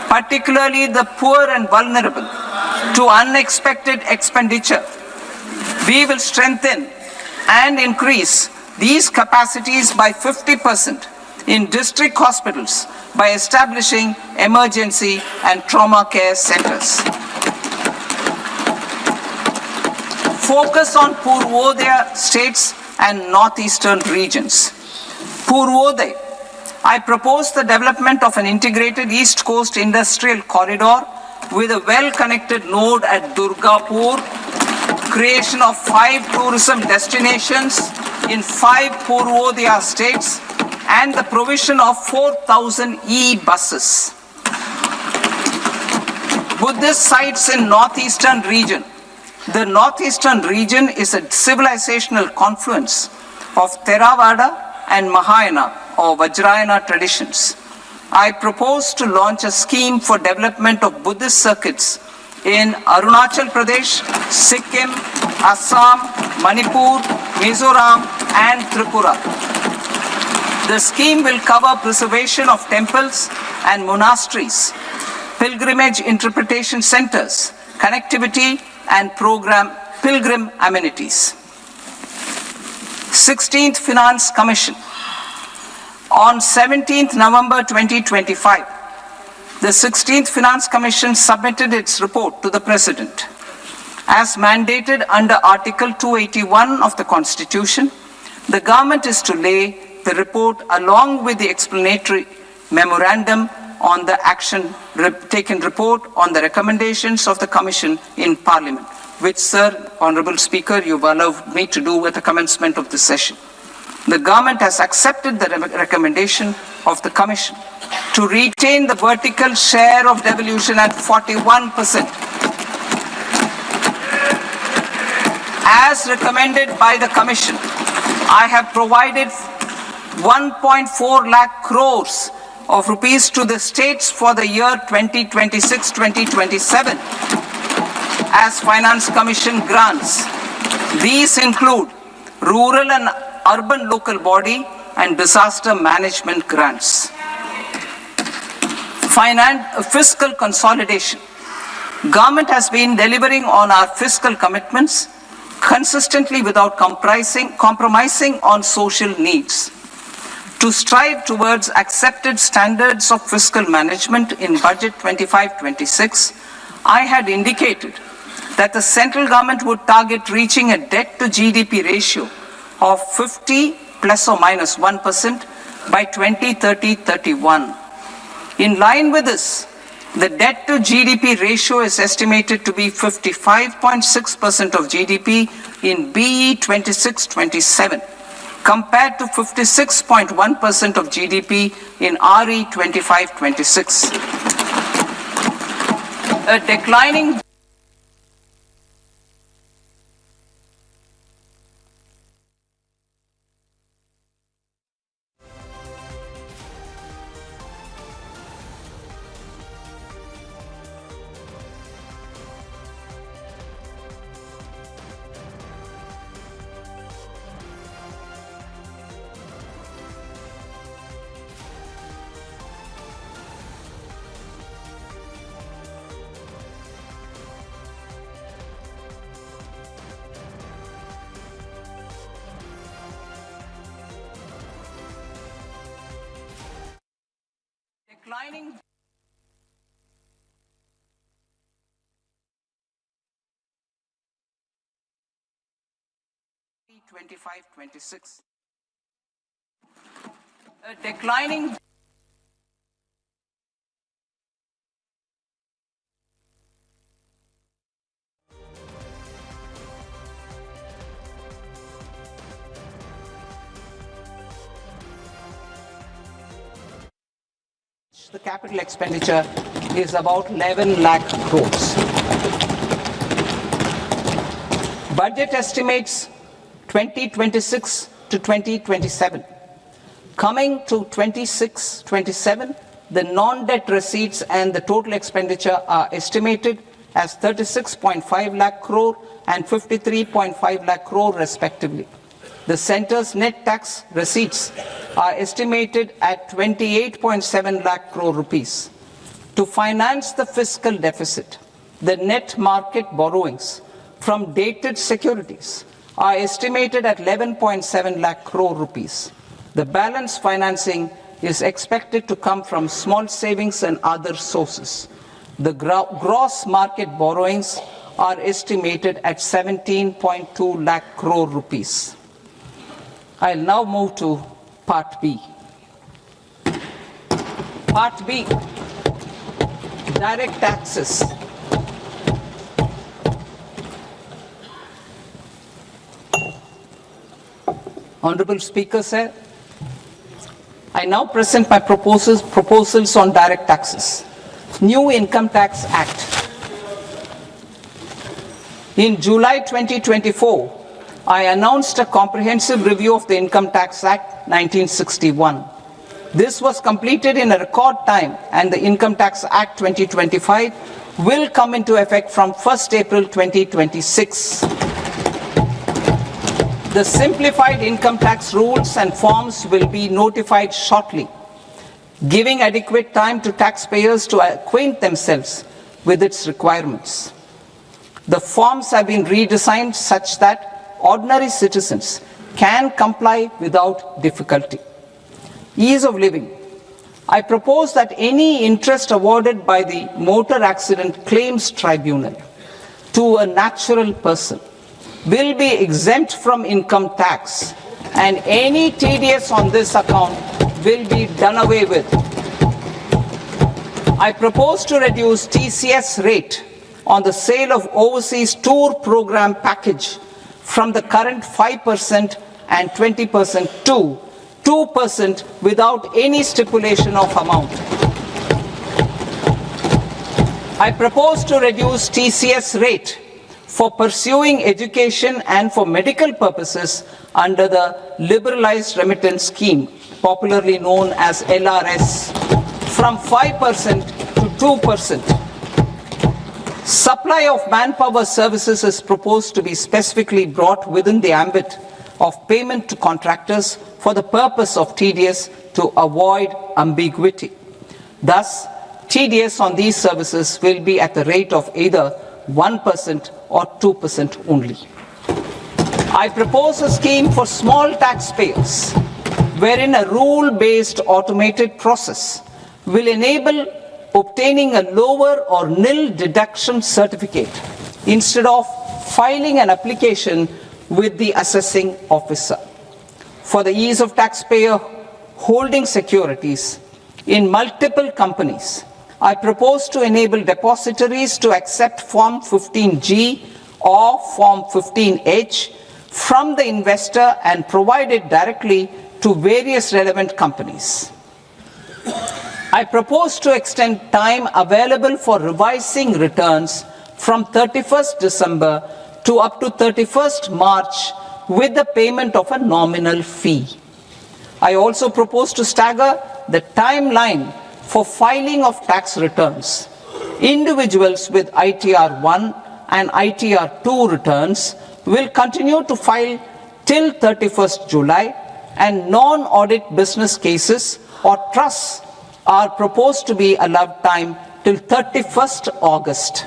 particularly the poor and vulnerable, to unexpected expenditure. We will strengthen and increase these capacities by 50% in district hospitals by establishing emergency and trauma care centers. Focus on Purvodaya states and northeastern regions. Purvodaya, I propose the development of an integrated East Coast industrial corridor with a well-connected node at Durgapur, creation of 5 tourism destinations in 5 Purvodaya states, and the provision of 4,000 e-buses. Buddhist sites in northeastern region. The northeastern region is a civilizational confluence of Theravada and Mahayana or Vajrayana traditions. I propose to launch a scheme for development of Buddhist circuits in Arunachal Pradesh, Sikkim, Assam, Manipur, Mizoram, and Tripura. The scheme will cover preservation of temples and monasteries, pilgrimage interpretation centers, connectivity, and pilgrim amenities. 16th Finance Commission. On 17th November 2025, the 16th Finance Commission submitted its report to the President. As mandated under Article 281 of the Constitution, the government is to lay the report along with the explanatory memorandum on the action taken report on the recommendations of the Commission in Parliament, which, Sir, Honourable Speaker, you've allowed me to do at the commencement of this session. The government has accepted the recommendation of the Commission to retain the vertical share of devolution at 41%. As recommended by the Commission, I have provided 1.4 lakh crores of rupees to the states for the year 2026-2027 as Finance Commission grants. These include rural and urban local body and disaster management grants. Fiscal consolidation. Government has been delivering on our fiscal commitments consistently without compromising on social needs. To strive towards accepted standards of fiscal management in Budget 25-26, I had indicated that the central government would target reaching a debt to GDP ratio of 50 plus or minus 1% by 2030-31. In line with this, the debt to GDP ratio is estimated to be 55.6% of GDP in BE 26-27, compared to 56.1% of GDP in RE 25-26. A declining 25-26. A declining the capital expenditure is about 11 lakh crores. Budget estimates 2026 to 2027. Coming to 26-27, the non-debt receipts and the total expenditure are estimated as 36.5 lakh crore and 53.5 lakh crore respectively. The centre's net tax receipts are estimated at 28.7 lakh crore rupees. To finance the fiscal deficit, the net market borrowings from dated securities are estimated at 11.7 lakh crore rupees. The balance financing is expected to come from small savings and other sources. The gross market borrowings are estimated at 17.2 lakh crore rupees. I'll now move to Part B. Part B, direct taxes. Honorable Speaker, sir, I now present my proposals on direct taxes. New Income Tax Act. In July 2024, I announced a comprehensive review of the Income Tax Act 1961. This was completed in a record time, and the Income Tax Act 2025 will come into effect from 1st April 2026. The simplified income tax rules and forms will be notified shortly, giving adequate time to taxpayers to acquaint themselves with its requirements. The forms have been redesigned such that ordinary citizens can comply without difficulty. Ease of living. I propose that any interest awarded by the Motor Accident Claims Tribunal to a natural person will be exempt from income tax, and any TDS on this account will be done away with. I propose to reduce TCS rate on the sale of overseas tour program package from the current 5% and 20% to 2% without any stipulation of amount. I propose to reduce TCS rate for pursuing education and for medical purposes under the Liberalized Remittance Scheme, popularly known as LRS, from 5% to 2%. Supply of manpower services is proposed to be specifically brought within the ambit of payment to contractors for the purpose of TDS to avoid ambiguity. Thus, TDS on these services will be at the rate of either 1% or 2% only. I propose a scheme for small taxpayers, wherein a rule-based automated process will enable obtaining a lower or nil deduction certificate instead of filing an application with the assessing officer. For the ease of taxpayer holding securities in multiple companies, I propose to enable depositories to accept Form 15G or Form 15H from the investor and provide it directly to various relevant companies. I propose to extend time available for revising returns from 31st December to up to 31st March with the payment of a nominal fee. I also propose to stagger the timeline for filing of tax returns. Individuals with ITR 1 and ITR 2 returns will continue to file till 31st July, and non-audit business cases or trusts are proposed to be allowed time till 31st August.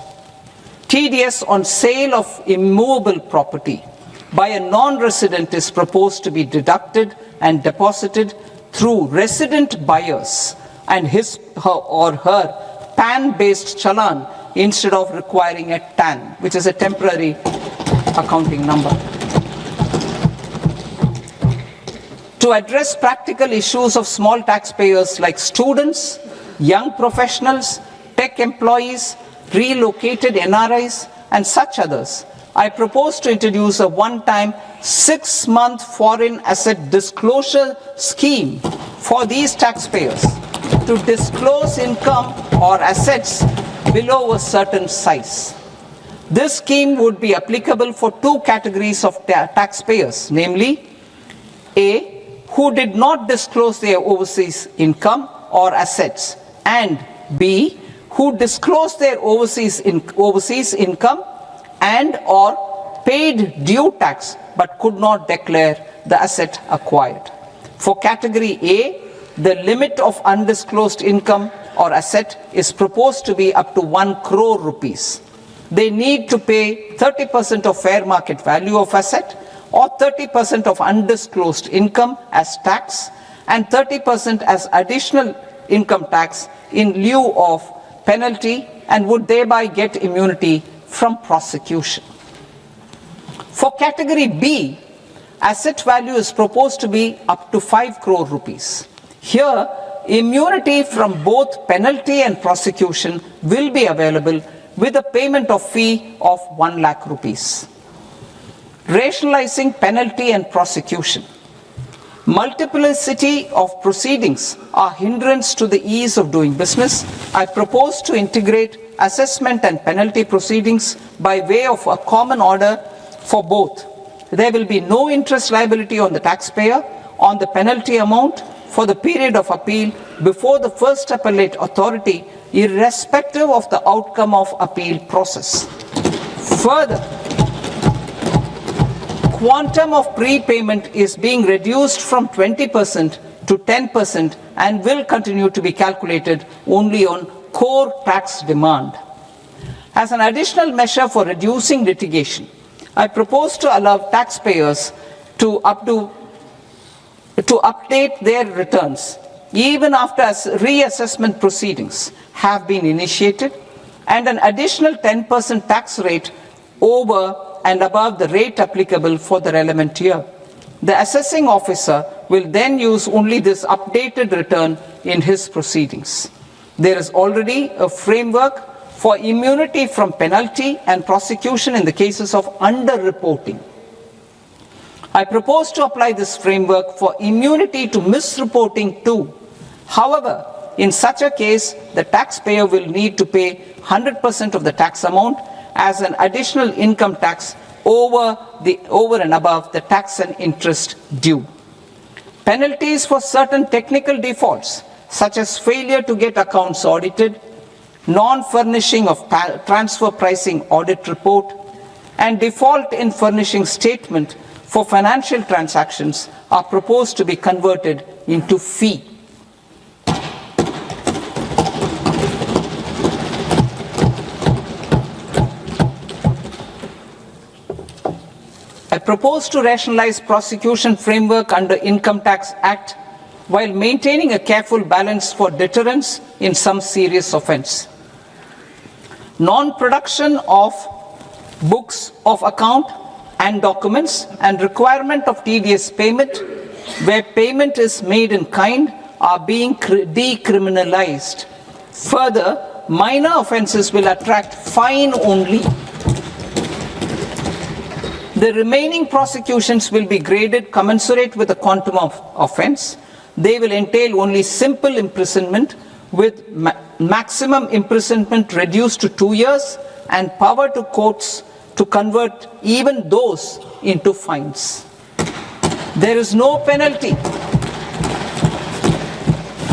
TDS on sale of immovable property by a non-resident is proposed to be deducted and deposited through resident buyers and his or her PAN-based challan instead of requiring a TAN, which is a temporary accounting number. To address practical issues of small taxpayers like students, young professionals, tech employees, relocated NRIs, and such others, I propose to introduce a one-time 6-month foreign asset disclosure scheme for these taxpayers to disclose income or assets below a certain size. This scheme would be applicable for two categories of taxpayers, namely A, who did not disclose their overseas income or assets, and B, who disclosed their overseas income and or paid due tax but could not declare the asset acquired. For category A, the limit of undisclosed income or asset is proposed to be up to 1 crore rupees. They need to pay 30% of fair market value of asset or 30% of undisclosed income as tax and 30% as additional income tax in lieu of penalty and would thereby get immunity from prosecution. For category B, asset value is proposed to be up to 5 crore rupees. Here, immunity from both penalty and prosecution will be available with a payment of fee of 1 lakh rupees. Rationalizing penalty and prosecution. Multiplicity of proceedings are hindrance to the ease of doing business. I propose to integrate assessment and penalty proceedings by way of a common order for both. There will be no interest liability on the taxpayer on the penalty amount for the period of appeal before the first appellate authority, irrespective of the outcome of appeal process. Further, quantum of prepayment is being reduced from 20% to 10% and will continue to be calculated only on core tax demand. As an additional measure for reducing litigation, I propose to allow taxpayers to update their returns even after reassessment proceedings have been initiated and an additional 10% tax rate over and above the rate applicable for the relevant year. The assessing officer will then use only this updated return in his proceedings. There is already a framework for immunity from penalty and prosecution in the cases of underreporting. I propose to apply this framework for immunity to misreporting too. However, in such a case, the taxpayer will need to pay 100% of the tax amount as an additional income tax over and above the tax and interest due. Penalties for certain technical defaults, such as failure to get accounts audited, non-furnishing of transfer pricing audit report, and default in furnishing statement for financial transactions are proposed to be converted into fee. I propose to rationalize prosecution framework under Income Tax Act while maintaining a careful balance for deterrence in some serious offence. Non-production of books of account and documents and requirement of TDS payment where payment is made in kind are being decriminalized. Further, minor offences will attract fine only. The remaining prosecutions will be graded commensurate with the quantum of offence. They will entail only simple imprisonment with maximum imprisonment reduced to 2 years and power to courts to convert even those into fines. There is no penalty.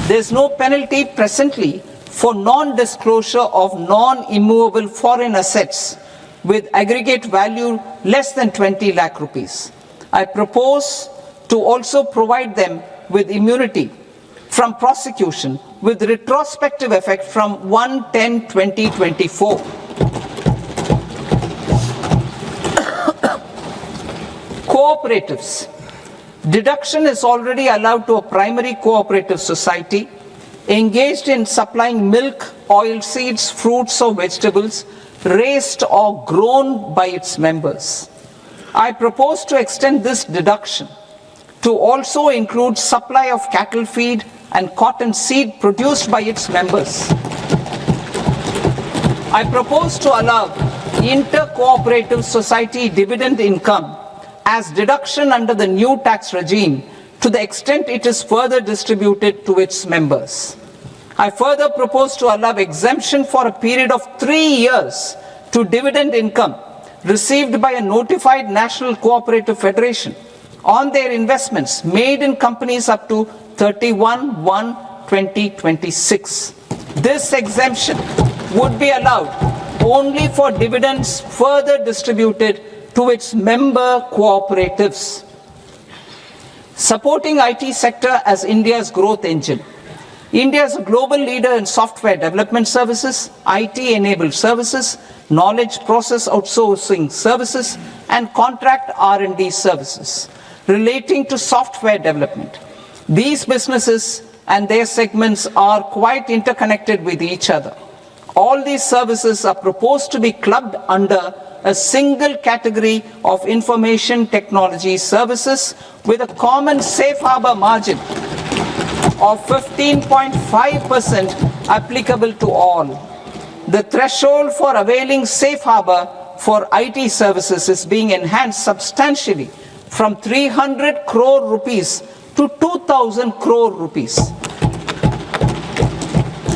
There is no penalty presently for non-disclosure of non-immovable foreign assets with aggregate value less than 20 lakh rupees. I propose to also provide them with immunity from prosecution with retrospective effect from 1/10/2024. Cooperatives. Deduction is already allowed to a primary cooperative society engaged in supplying milk, oilseeds, fruits or vegetables raised or grown by its members. I propose to extend this deduction to also include supply of cattle feed and cotton seed produced by its members. I propose to allow inter-cooperative society dividend income as deduction under the new tax regime to the extent it is further distributed to its members. I further propose to allow exemption for a period of 3 years to dividend income received by a notified national cooperative federation on their investments made in companies up to 31/1/2026. This exemption would be allowed only for dividends further distributed to its member cooperatives. Supporting IT sector as India's growth engine. India is a global leader in software development services, IT-enabled services, knowledge process outsourcing services, and contract R&D services relating to software development. These businesses and their segments are quite interconnected with each other. All these services are proposed to be clubbed under a single category of information technology services with a common safe harbor margin of 15.5% applicable to all. The threshold for availing safe harbor for IT services is being enhanced substantially from 300 crore rupees to 2,000 crore rupees.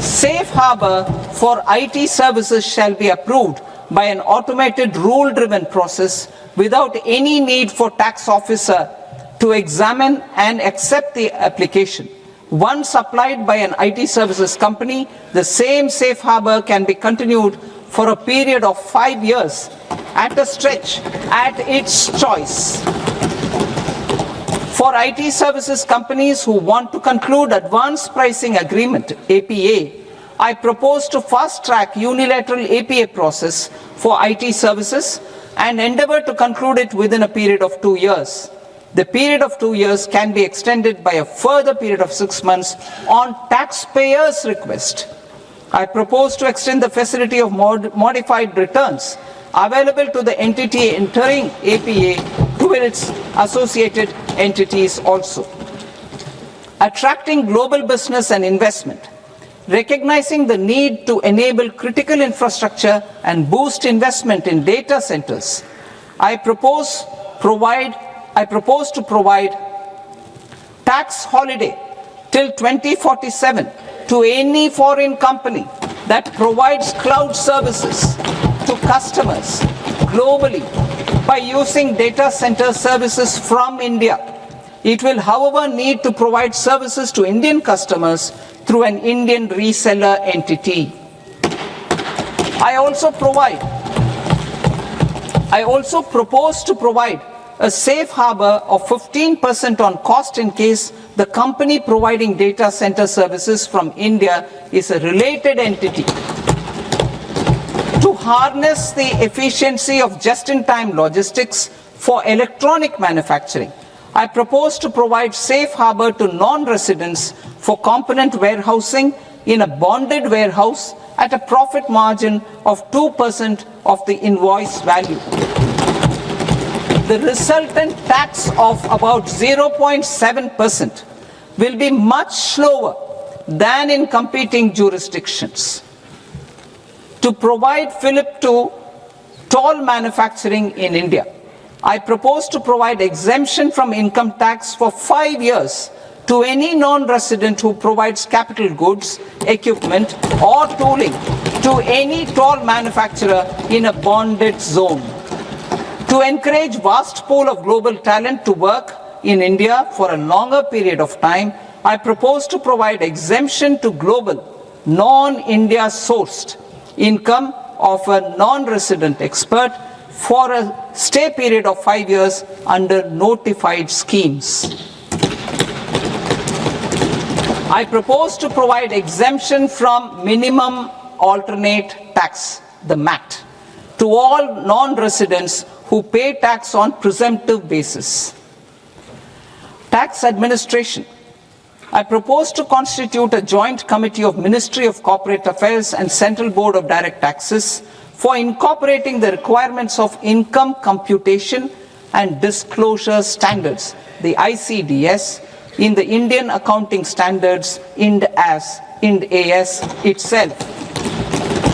Safe harbor for IT services shall be approved by an automated rule-driven process without any need for tax officer to examine and accept the application. Once applied by an IT services company, the same safe harbor can be continued for a period of 5 years at a stretch at its choice. For IT services companies who want to conclude advanced pricing agreement, APA, I propose to fast-track unilateral APA process for IT services and endeavor to conclude it within a period of 2 years. The period of 2 years can be extended by a further period of 6 months on taxpayers' request. I propose to extend the facility of modified returns available to the entity entering APA to its associated entities also. Attracting global business and investment. Recognizing the need to enable critical infrastructure and boost investment in data centers, I propose to provide tax holiday till 2047 to any foreign company that provides cloud services to customers globally by using data center services from India. It will, however, need to provide services to Indian customers through an Indian reseller entity. I also propose to provide a safe harbor of 15% on cost in case the company providing data center services from India is a related entity. To harness the efficiency of just-in-time logistics for electronic manufacturing, I propose to provide safe harbor to non-residents for component warehousing in a bonded warehouse at a profit margin of 2% of the invoice value. The resultant tax of about 0.7% will be much lower than in competing jurisdictions. To provide fillip to toll manufacturing in India, I propose to provide exemption from income tax for 5 years to any non-resident who provides capital goods, equipment, or tooling to any toll manufacturer in a bonded zone. To encourage vast pool of global talent to work in India for a longer period of time, I propose to provide exemption to global, non-India sourced income of a non-resident expert for a stay period of 5 years under notified schemes. I propose to provide exemption from minimum alternate tax, the MAT, to all non-residents who pay tax on presumptive basis. Tax administration. I propose to constitute a joint committee of Ministry of Corporate Affairs and Central Board of Direct Taxes for incorporating the requirements of income computation and disclosure standards, the ICDS, in the Indian Accounting Standards Ind AS itself.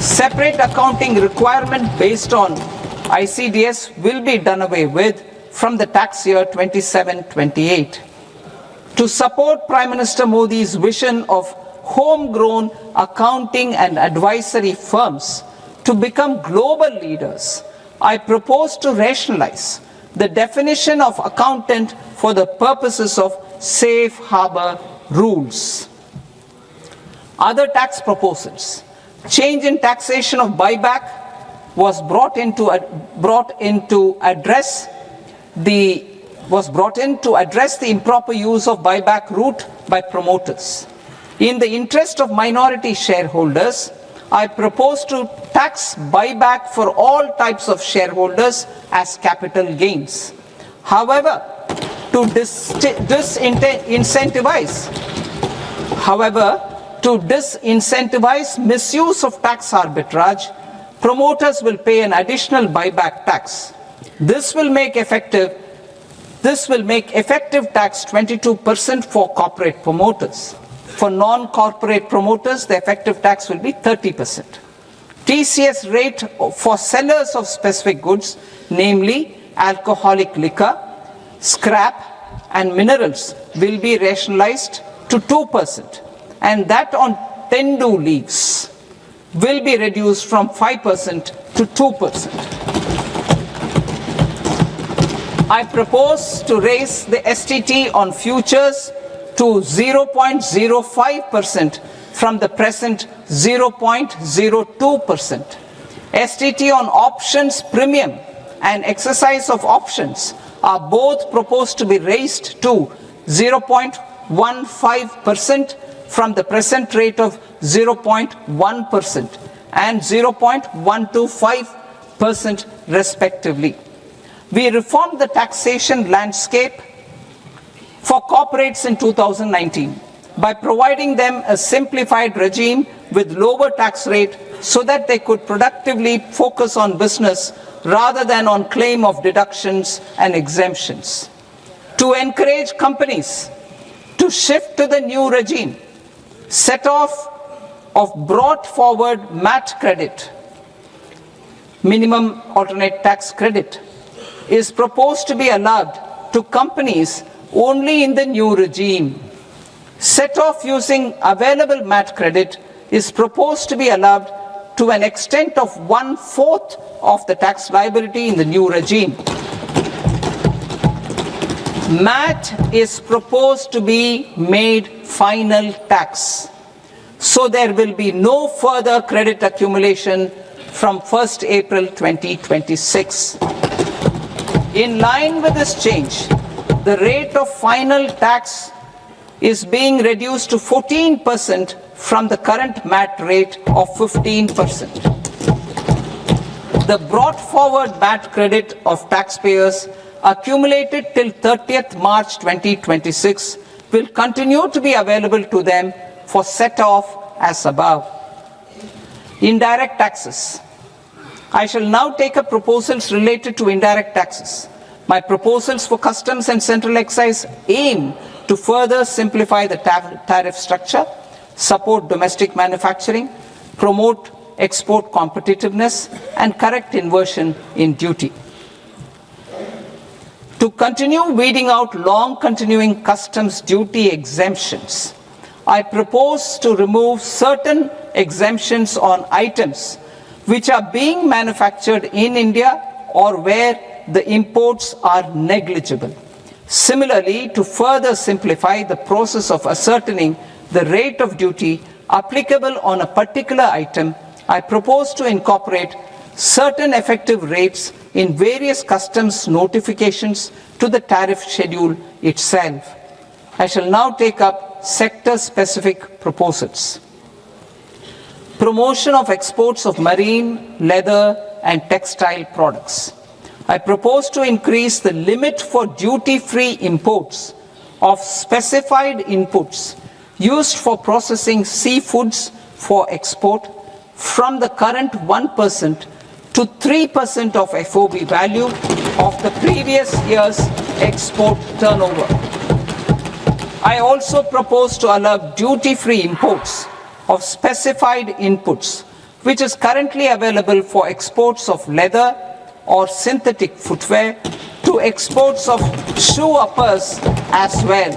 Separate accounting requirement based on ICDS will be done away with from the tax year 27-28. To support Prime Minister Modi's vision of homegrown accounting and advisory firms to become global leaders, I propose to rationalize the definition of accountant for the purposes of safe harbor rules. Other tax proposals. Change in taxation of buyback was brought in to address the improper use of buyback route by promoters. In the interest of minority shareholders, I propose to tax buyback for all types of shareholders as capital gains. However, to disincentivize misuse of tax arbitrage, promoters will pay an additional buyback tax. This will make effective tax 22% for corporate promoters. For non-corporate promoters, the effective tax will be 30%. TCS rate for sellers of specific goods, namely alcoholic liquor, scrap and minerals, will be rationalized to 2%, and that on tendu leaves will be reduced from 5% to 2%. I propose to raise the STT on futures to 0.05% from the present 0.02%. STT on options premium and exercise of options are both proposed to be raised to 0.15% from the present rate of 0.1% and 0.125% respectively. We reformed the taxation landscape for corporates in 2019 by providing them a simplified regime with lower tax rate so that they could productively focus on business rather than on claim of deductions and exemptions. To encourage companies to shift to the new regime, set off of brought forward MAT credit, minimum alternate tax credit, is proposed to be allowed to companies only in the new regime. Set off using available MAT credit is proposed to be allowed to an extent of 1/4 of the tax liability in the new regime. MAT is proposed to be made final tax, so there will be no further credit accumulation from 1st April 2026. In line with this change, the rate of final tax is being reduced to 14% from the current MAT rate of 15%. The brought forward MAT credit of taxpayers accumulated till 30th March 2026 will continue to be available to them for set off as above. Indirect taxes. I shall now take up proposals related to indirect taxes. My proposals for customs and central excise aim to further simplify the tariff structure, support domestic manufacturing, promote export competitiveness, and correct inversion in duty. To continue weeding out long continuing customs duty exemptions, I propose to remove certain exemptions on items which are being manufactured in India or where the imports are negligible. Similarly, to further simplify the process of ascertaining the rate of duty applicable on a particular item, I propose to incorporate certain effective rates in various customs notifications to the tariff schedule itself. I shall now take up sector-specific proposals. Promotion of exports of marine, leather, and textile products. I propose to increase the limit for duty-free imports of specified inputs used for processing seafoods for export from the current 1% to 3% of FOB value of the previous year's export turnover. I also propose to allow duty-free imports of specified inputs, which is currently available for exports of leather or synthetic footwear, to exports of shoe uppers as well.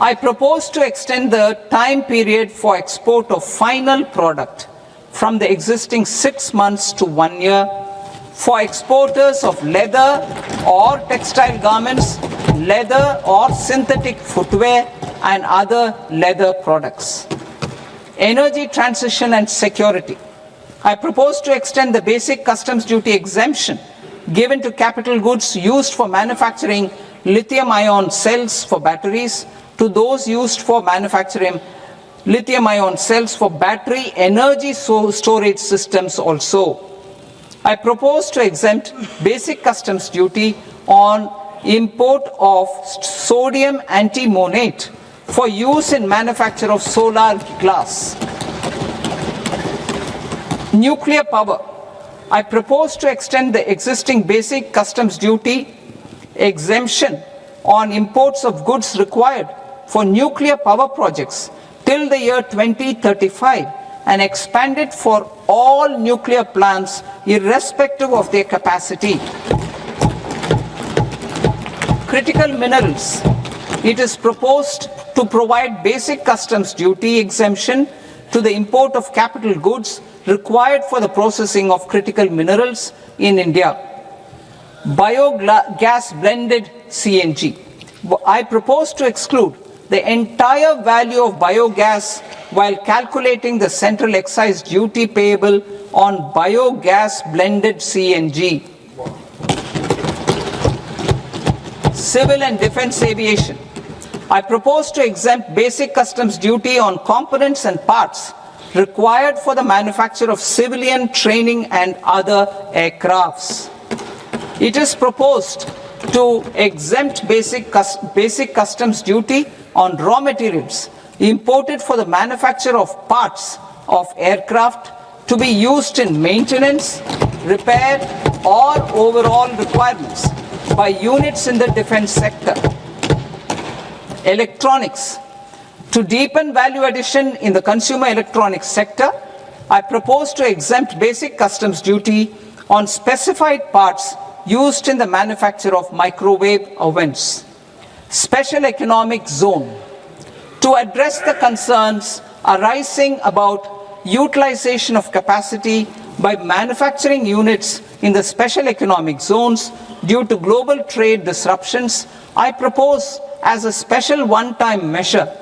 I propose to extend the time period for export of final product from the existing 6 months to 1 year for exporters of leather or textile garments, leather or synthetic footwear, and other leather products. energy transition and security. I propose to extend the basic customs duty exemption given to capital goods used for manufacturing lithium-ion cells for batteries to those used for manufacturing lithium-ion cells for battery energy storage systems also. I propose to exempt basic customs duty on import of sodium antimonate for use in manufacture of solar glass. Nuclear power. I propose to extend the existing basic customs duty exemption on imports of goods required for nuclear power projects till the year 2035 and expand it for all nuclear plants irrespective of their capacity. Critical minerals. It is proposed to provide basic customs duty exemption to the import of capital goods required for the processing of critical minerals in India. Biogas blended CNG. I propose to exclude the entire value of biogas while calculating the central excise duty payable on biogas blended CNG. Civil and defense aviation. I propose to exempt basic customs duty on components and parts required for the manufacture of civilian training and other aircrafts. It is proposed to exempt basic customs duty on raw materials imported for the manufacture of parts of aircraft to be used in maintenance, repair, or overall requirements by units in the defense sector. Electronics. To deepen value addition in the consumer electronics sector, I propose to exempt basic customs duty on specified parts used in the manufacture of microwave ovens. Special economic zone. To address the concerns arising about utilization of capacity by manufacturing units in the special economic zones due to global trade disruptions, I propose as a special one-time measure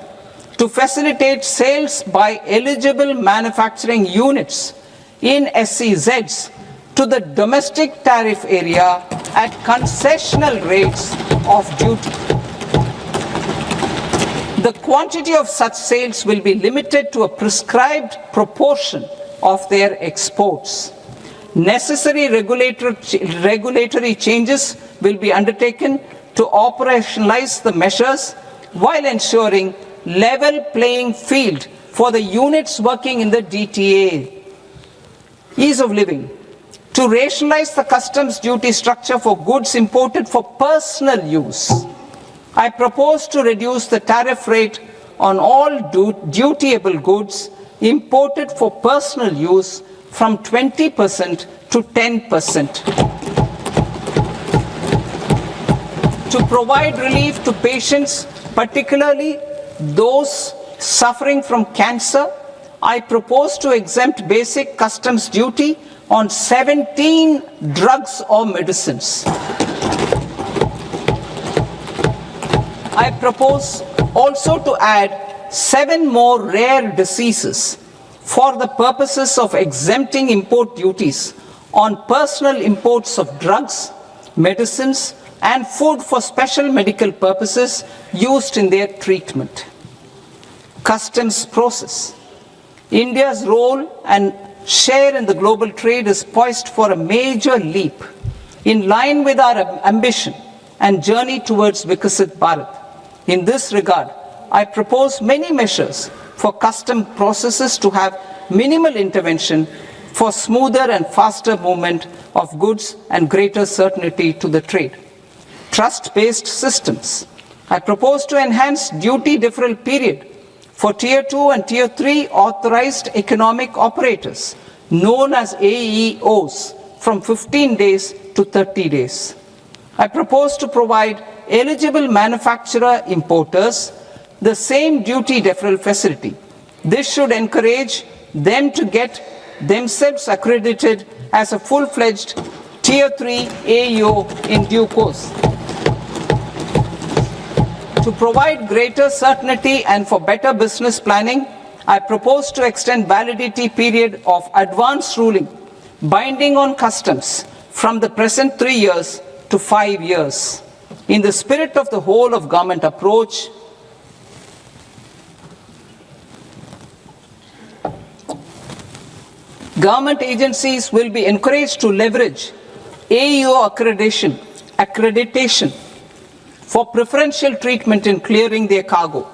to facilitate sales by eligible manufacturing units in SEZs to the domestic tariff area at concessional rates of duty. The quantity of such sales will be limited to a prescribed proportion of their exports. Necessary regulatory changes will be undertaken to operationalize the measures while ensuring level playing field for the units working in the DTA. Ease of living. To rationalize the customs duty structure for goods imported for personal use, I propose to reduce the tariff rate on all dutiable goods imported for personal use from 20% to 10%. To provide relief to patients, particularly those suffering from cancer, I propose to exempt basic customs duty on 17 drugs or medicines. I propose also to add 7 more rare diseases for the purposes of exempting import duties on personal imports of drugs, medicines, and food for special medical purposes used in their treatment. Customs process. India's role and share in the global trade is poised for a major leap in line with our ambition and journey towards Viksit Bharat. In this regard, I propose many measures for custom processes to have minimal intervention for smoother and faster movement of goods and greater certainty to the trade. Trust-based systems. I propose to enhance duty deferral period for Tier 2 and Tier 3 authorized economic operators, known as AEOs, from 15 days to 30 days. I propose to provide eligible manufacturer importers the same duty deferral facility. This should encourage them to get themselves accredited as a full-fledged Tier 3 AEO in due course. To provide greater certainty and for better business planning, I propose to extend validity period of advance ruling binding on customs from the present 3 years to 5 years. In the spirit of the whole of government approach, government agencies will be encouraged to leverage AEO accreditation for preferential treatment in clearing their cargo.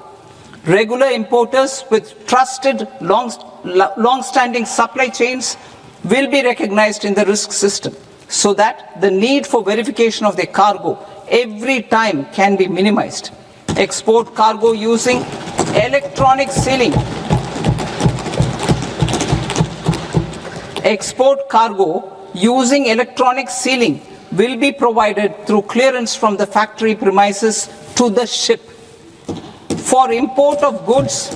Regular importers with trusted long-standing supply chains will be recognized in the risk system so that the need for verification of their cargo every time can be minimized. Export cargo using electronic sealing. Export cargo using electronic sealing will be provided through clearance from the factory premises to the ship. For import of goods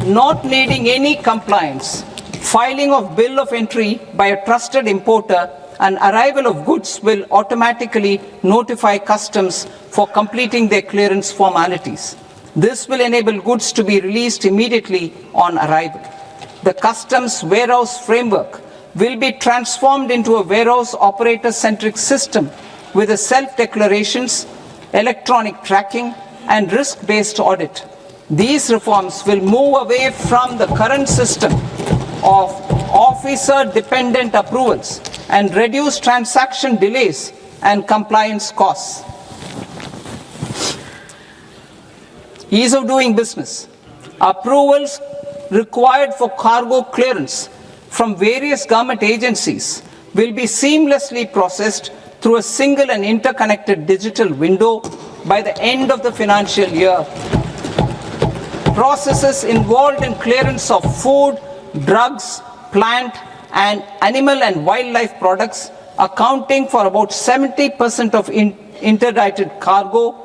not needing any compliance, filing of bill of entry by a trusted importer and arrival of goods will automatically notify customs for completing their clearance formalities. This will enable goods to be released immediately on arrival. The customs warehouse framework will be transformed into a warehouse operator-centric system with a self-declarations, electronic tracking, and risk-based audit. These reforms will move away from the current system of officer-dependent approvals and reduce transaction delays and compliance costs. Ease of doing business. Approvals required for cargo clearance from various government agencies will be seamlessly processed through a single and interconnected digital window by the end of the financial year. Processes involved in clearance of food, drugs, plant, and animal and wildlife products, accounting for about 70% of interdicted cargo,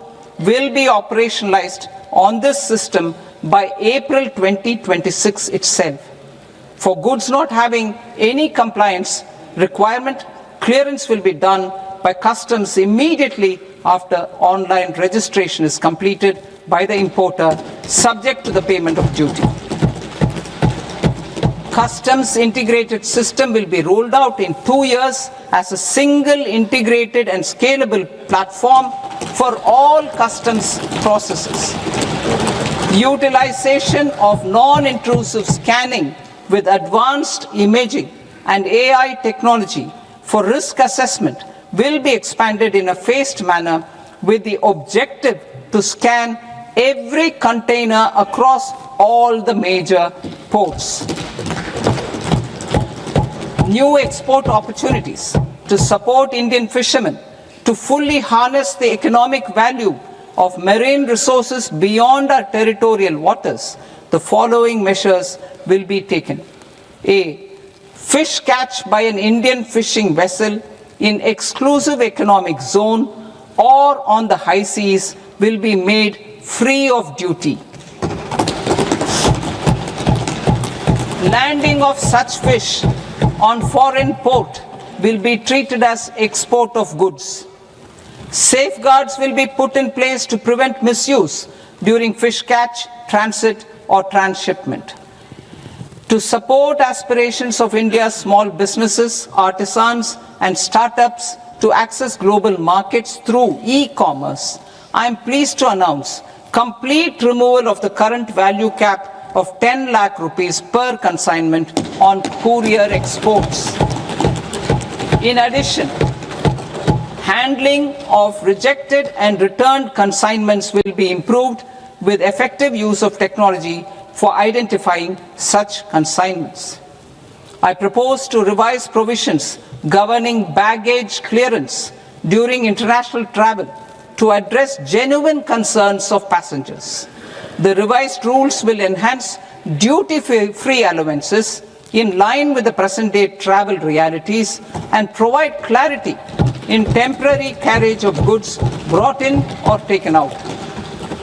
will be operationalized on this system by April 2026 itself. For goods not having any compliance requirement, clearance will be done by customs immediately after online registration is completed by the importer, subject to the payment of duty. Customs integrated system will be rolled out in 2 years as a single integrated and scalable platform for all customs processes. Utilization of non-intrusive scanning with advanced imaging and AI technology for risk assessment will be expanded in a phased manner with the objective to scan every container across all the major ports. New export opportunities to support Indian fishermen to fully harness the economic value of marine resources beyond our territorial waters. The following measures will be taken. A. Fish catch by an Indian fishing vessel in exclusive economic zone or on the high seas will be made free of duty. Landing of such fish on foreign port will be treated as export of goods. Safeguards will be put in place to prevent misuse during fish catch, transit, or transshipment. To support aspirations of India's small businesses, artisans, and startups to access global markets through e-commerce, I am pleased to announce complete removal of the current value cap of 10 lakh rupees per consignment on courier exports. In addition, handling of rejected and returned consignments will be improved with effective use of technology for identifying such consignments. I propose to revise provisions governing baggage clearance during international travel to address genuine concerns of passengers. The revised rules will enhance duty-free allowances in line with the present-day travel realities and provide clarity in temporary carriage of goods brought in or taken out.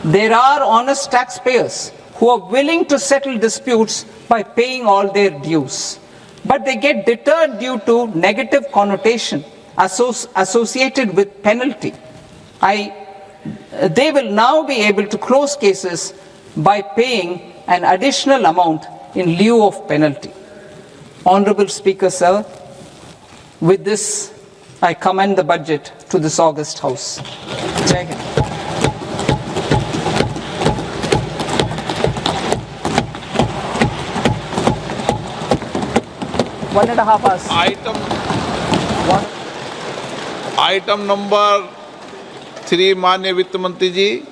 There are honest taxpayers who are willing to settle disputes by paying all their dues, but they get deterred due to negative connotation associated with penalty. They will now be able to close cases by paying an additional amount in lieu of penalty. Honorable Speaker, sir, with this, I commend the budget to this august House. Jai Hind. One and a half hours. Item number 3 माननीय वित्त मंत्री जी।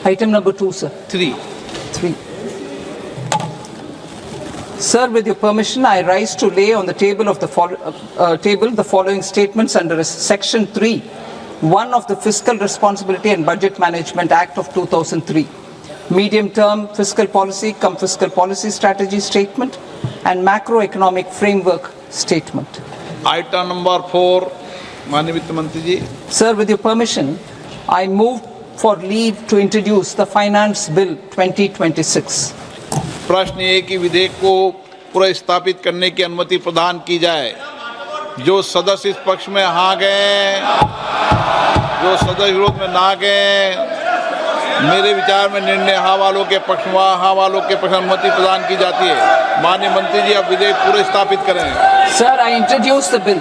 Item number 2, sir. 3 Sir, with your permission, I rise to lay on the table of the following statements under Section 3, 1 of the Fiscal Responsibility and Budget Management Act of 2003, medium-term fiscal policy, fiscal policy strategy statement, and macroeconomic framework statement. Item number 4 माननीय वित्त मंत्री जी। Sir, with your permission, I move for leave to introduce the Finance Bill 2026. प्रश्न ये कि विधेयक को पुनर्स्थापित करने की अनुमति प्रदान की जाए। जो सदस्य इस पक्ष में हाँ गए, जो सदस्य विरोध में ना गए, मेरे विचार में निर्णय हाँ वालों के पक्ष में, हाँ वालों के पक्ष में अनुमति प्रदान की जाती है। माननीय मंत्री जी, अब विधेयक पुनर्स्थापित करें। Sir, I introduce the bill.